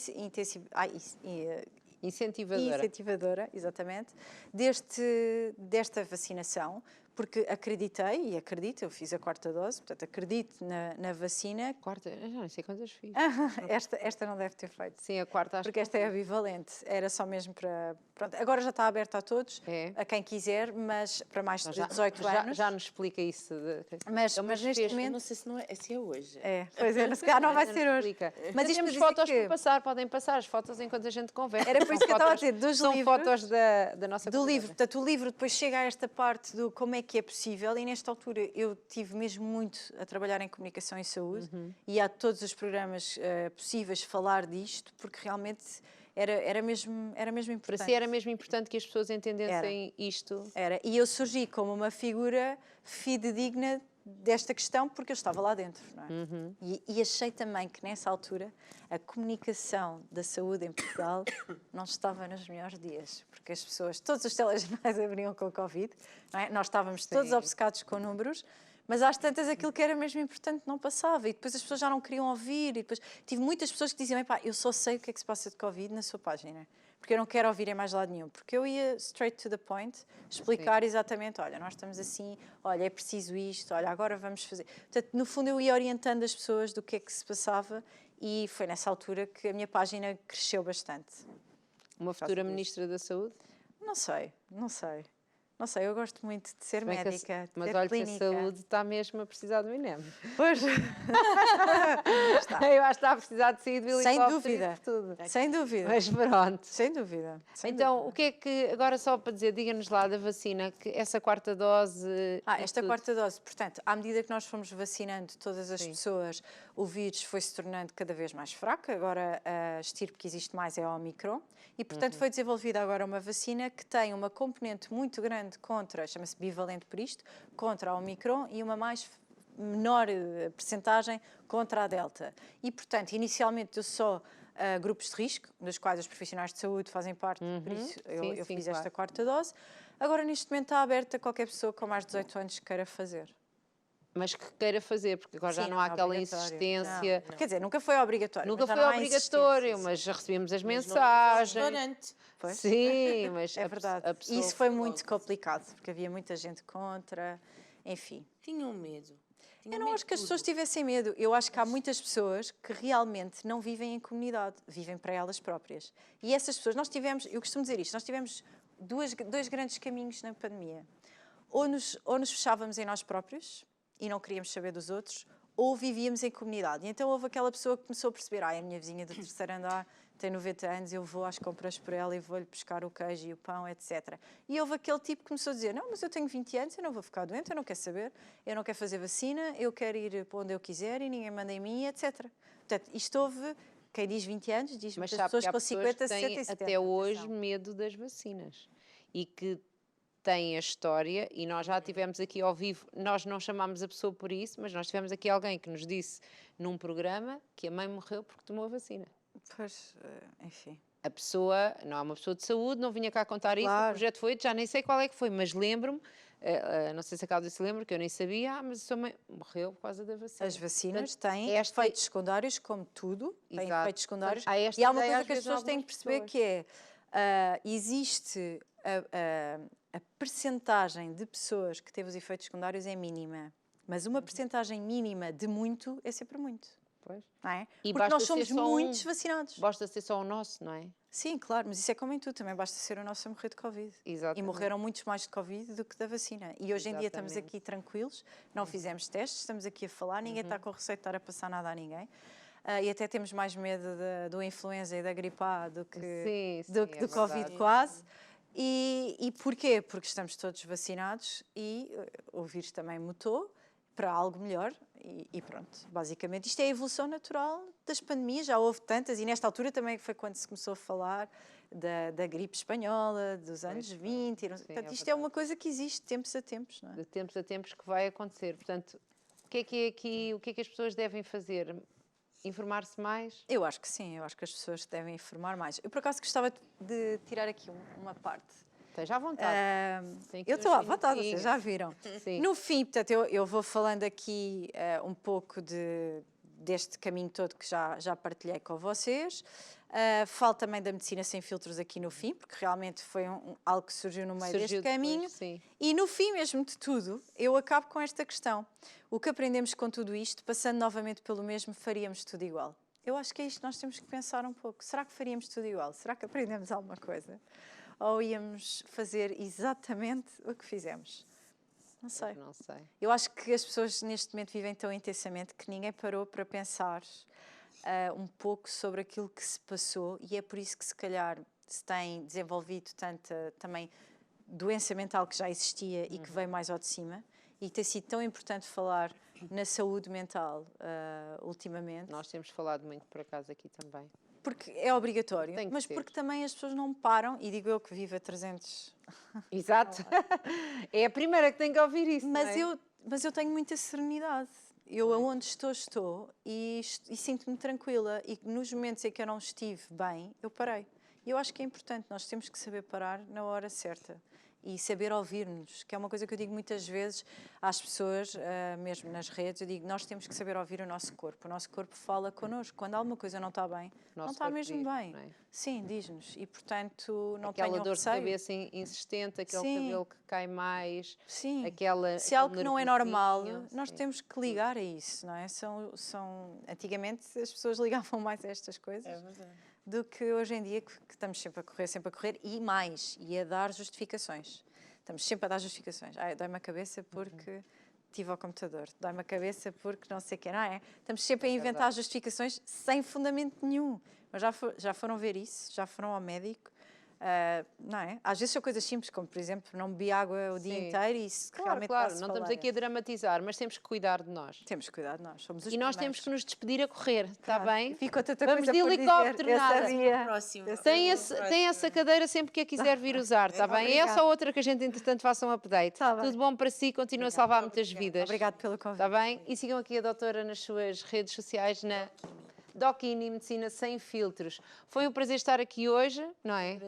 incentivadora, exatamente, desta vacinação, porque acreditei e acredito, eu fiz a 4ª dose, portanto acredito na vacina. Quarta, eu não sei quantas fiz. Esta não deve ter feito. Sim, a quarta acho Porque esta é bivalente, era só mesmo para... Pronto, agora já está aberta a todos, a quem quiser, mas para mais de 18 anos. Já nos explica isso. Mas neste Eu momento... não sei se é hoje. Pois é, se calhar não vai ser hoje. Mas isto temos para dizer fotos que- para passar, podem passar as fotos enquanto a gente conversa. Era por isso que eu estava a dizer, dos São livros, fotos da nossa do conversa. livro. Portanto, o livro depois chega a esta parte do como é que é possível e nesta altura eu tive mesmo muito a trabalhar em comunicação e saúde e há todos os programas possíveis falar disto porque realmente era mesmo Para importante. si era mesmo importante que as pessoas entendessem isto. Era. E eu surgi como uma figura fidedigna desta questão porque eu estava lá dentro. Não é? E achei também que nessa altura a comunicação da saúde em Portugal não estava nos melhores dias, porque as pessoas, todos os telejornais abriam com o Covid, não é? Nós estávamos todos obcecados com números, mas às tantas aquilo que era mesmo importante não passava e depois as pessoas já não queriam ouvir e depois tive muitas pessoas que diziam, epá, eu só sei o que é que se passa de Covid na sua página, porque eu não quero ouvir em mais lado nenhum, porque eu ia straight to the point, explicar exatamente, olha, nós estamos assim, olha, é preciso isto, olha, agora vamos fazer. Portanto, no fundo eu ia orientando as pessoas do que é que se passava e foi nessa altura que a minha página cresceu bastante. Uma futura Ministra da Saúde? Não sei, eu gosto muito de ser Bem que médica, de mas ter olha clínica. que a saúde está mesmo a precisar do INEM. Pois. Eu acho que está a precisar de sair do Sem helicóptero dúvida. e tudo. Sem dúvida. Mas pronto. Sem dúvida. Então, o que é que, agora só para dizer, diga-nos lá da vacina, que essa 4ª dose... Esta 4ª dose, portanto, à medida que nós fomos vacinando todas as pessoas, o vírus foi-se tornando cada vez mais fraco, agora a estirpe que existe mais é a Omicron, e portanto foi desenvolvida agora uma vacina que tem uma componente muito grande contra, chama-se bivalente por isto, contra a Omicron e uma menor percentagem contra a Delta. E portanto, inicialmente deu só grupos de risco, dos quais os profissionais de saúde fazem parte, por isso eu fiz esta 4ª dose. Agora, neste momento, está aberta a qualquer pessoa com mais de 18 anos que queira fazer. Mas que queira fazer, porque agora já Sim, não há é aquela obrigatório. insistência. Não. Quer dizer, nunca foi obrigatório. Nunca mas já foi não há obrigatório, insistência. mas já recebemos as Não mensagens. restaurante. Pois. Sim, mas É verdade. a pessoa... Isso foi muito complicado, porque havia muita gente contra, enfim. Tinham medo. Eu não acho que as pessoas tivessem medo. Eu acho que há muitas pessoas que realmente não vivem em comunidade, vivem para elas próprias. E essas pessoas, nós tivemos, eu costumo dizer isto, nós tivemos dois grandes caminhos na pandemia. Ou nos fechávamos em nós próprios e não queríamos saber dos outros, ou vivíamos em comunidade. E então houve aquela pessoa que começou a perceber, a minha vizinha do terceiro andar tem 90 anos, eu vou às compras por ela e vou-lhe buscar o queijo e o pão, etc. E houve aquele tipo que começou a dizer, não, mas eu tenho 20 anos, eu não vou ficar doente, eu não quero saber, eu não quero fazer vacina, eu quero ir para onde eu quiser e ninguém manda em mim, etc. Portanto, isto houve, quem diz 20 anos, diz Mas muitas sabe pessoas que há com pessoas 50, que têm 60 e 70. até hoje atenção. medo das vacinas e que têm a história, e nós já tivemos aqui ao vivo, nós não chamámos a pessoa por isso, mas nós tivemos aqui alguém que nos disse num programa que a mãe morreu porque tomou a vacina. Pois, enfim. A pessoa, não é uma pessoa de saúde, não vinha cá contar isso, o Claro. projeto foi, já nem sei qual é que foi, mas lembro-me, não sei se a Cláudia se lembra, que eu nem sabia, mas a sua mãe morreu por causa da vacina. As vacinas Portanto, têm esta- efeitos secundários, como tudo, têm Exato. efeitos secundários. Portanto, há esta E há uma ideia, coisa às que as vezes, em pessoas têm que algumas perceber pessoas. que é, existe a percentagem de pessoas que teve os efeitos secundários é mínima, mas uma percentagem mínima de muito é sempre muito, Pois. não é? E Porque basta nós somos ser só muitos um. vacinados. Basta ser só o nosso, não é? Sim, claro, mas isso é como em tudo, também basta ser o nosso a morrer de Covid. Exatamente. E morreram muitos mais de Covid do que da vacina. E hoje em dia estamos Exatamente. aqui tranquilos, não fizemos testes, estamos aqui a falar, ninguém está com receio de estar a passar nada a ninguém. E até temos mais medo do influenza e da gripe A do que Sim, do, é do Covid verdade. quase. E porquê? Porque estamos todos vacinados e o vírus também mutou para algo melhor e pronto, basicamente. Isto é a evolução natural das pandemias, já houve tantas e nesta altura também foi quando se começou a falar da gripe espanhola, dos anos 20. Portanto, isto é uma coisa que existe de tempos a tempos, não é? De tempos a tempos que vai acontecer. Portanto, o que é aqui, o que é que as pessoas devem fazer? Informar-se mais? Eu acho que sim, eu acho que as pessoas devem informar mais. Eu, por acaso, gostava de tirar aqui uma parte. Esteja à vontade. Tem aqui Eu estou uns à vontade, minutinhos. vocês já viram. Sim. No fim, portanto, eu vou falando aqui um pouco deste caminho todo que já partilhei com vocês. Falo também da medicina sem filtros aqui no fim, porque realmente foi algo que surgiu no meio deste depois, caminho. sim. E no fim mesmo de tudo, eu acabo com esta questão. O que aprendemos com tudo isto, passando novamente pelo mesmo, faríamos tudo igual? Eu acho que é isto que nós temos que pensar um pouco. Será que faríamos tudo igual? Será que aprendemos alguma coisa? Ou íamos fazer exatamente o que fizemos? Não sei. Não sei. Eu acho que as pessoas neste momento vivem tão intensamente que ninguém parou para pensar um pouco sobre aquilo que se passou e é por isso que se calhar se tem desenvolvido tanta também doença mental que já existia e que veio mais ao de cima e tem sido tão importante falar na saúde mental ultimamente. Nós temos falado muito por acaso aqui também. Porque é obrigatório, Tem que mas ser. porque também as pessoas não param, e digo eu que vivo a 300... Exato. É a primeira que tem que ouvir isso. Mas, não é? mas eu tenho muita serenidade. Eu, aonde estou e sinto-me tranquila. E nos momentos em que eu não estive bem, eu parei. E eu acho que é importante, nós temos que saber parar na hora certa. E saber ouvir-nos, que é uma coisa que eu digo muitas vezes às pessoas, mesmo nas redes, eu digo, nós temos que saber ouvir o nosso corpo. O nosso corpo fala connosco. Quando alguma coisa não está bem, não está corpo mesmo diz, bem. não é? Sim, diz-nos. E, portanto, não Aquela tenham dor de receio. cabeça insistente, aquele Sim. cabelo que cai mais, Sim. aquela, Se algo que não é normal, nervosinho, nós sim. temos que ligar a isso, não é? Antigamente as pessoas ligavam mais a estas coisas do que hoje em dia que estamos sempre a correr e mais, e a dar justificações. Estamos sempre a dar justificações. Dói-me a cabeça porque tive ao computador, dói-me a cabeça porque não sei o que, não é? Estamos sempre a inventar justificações sem fundamento nenhum. Mas já foram ver isso, já foram ao médico, não é? Às vezes são coisas simples, como por exemplo, não bebi água o dia Sim. inteiro e isso Claro, realmente claro, dá-se não estamos falar. aqui a dramatizar, mas temos que cuidar de nós. Temos que cuidar de nós, somos os E nós temos primeiros. que nos despedir a correr, está bem? Ficou tanta Vamos coisa de por helicóptero, dizer. Eu nada. sabia. Próximo. Tem essa cadeira sempre que a quiser vir usar, está bem? É Obrigada. essa outra que a gente, entretanto, faça um update. Tá bem. Tudo bom para si, continua a salvar muitas vidas. Obrigado pelo convite. Está bem? E sigam aqui a doutora nas suas redes sociais, na Docini Medicina Sem Filtros. Foi um prazer estar aqui hoje, não é?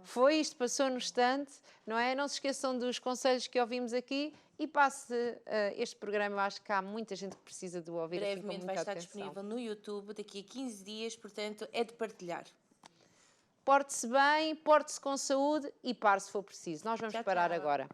Foi, isto passou no instante, não é? Não se esqueçam dos conselhos que ouvimos aqui e passe este programa. Eu acho que há muita gente que precisa de o ouvir. assim, com Brevemente vai muita estar atenção. disponível no YouTube daqui a 15 dias, portanto é de partilhar. Porte-se bem, porte-se com saúde e pare se for preciso. Nós vamos Tchau, parar tchau. agora.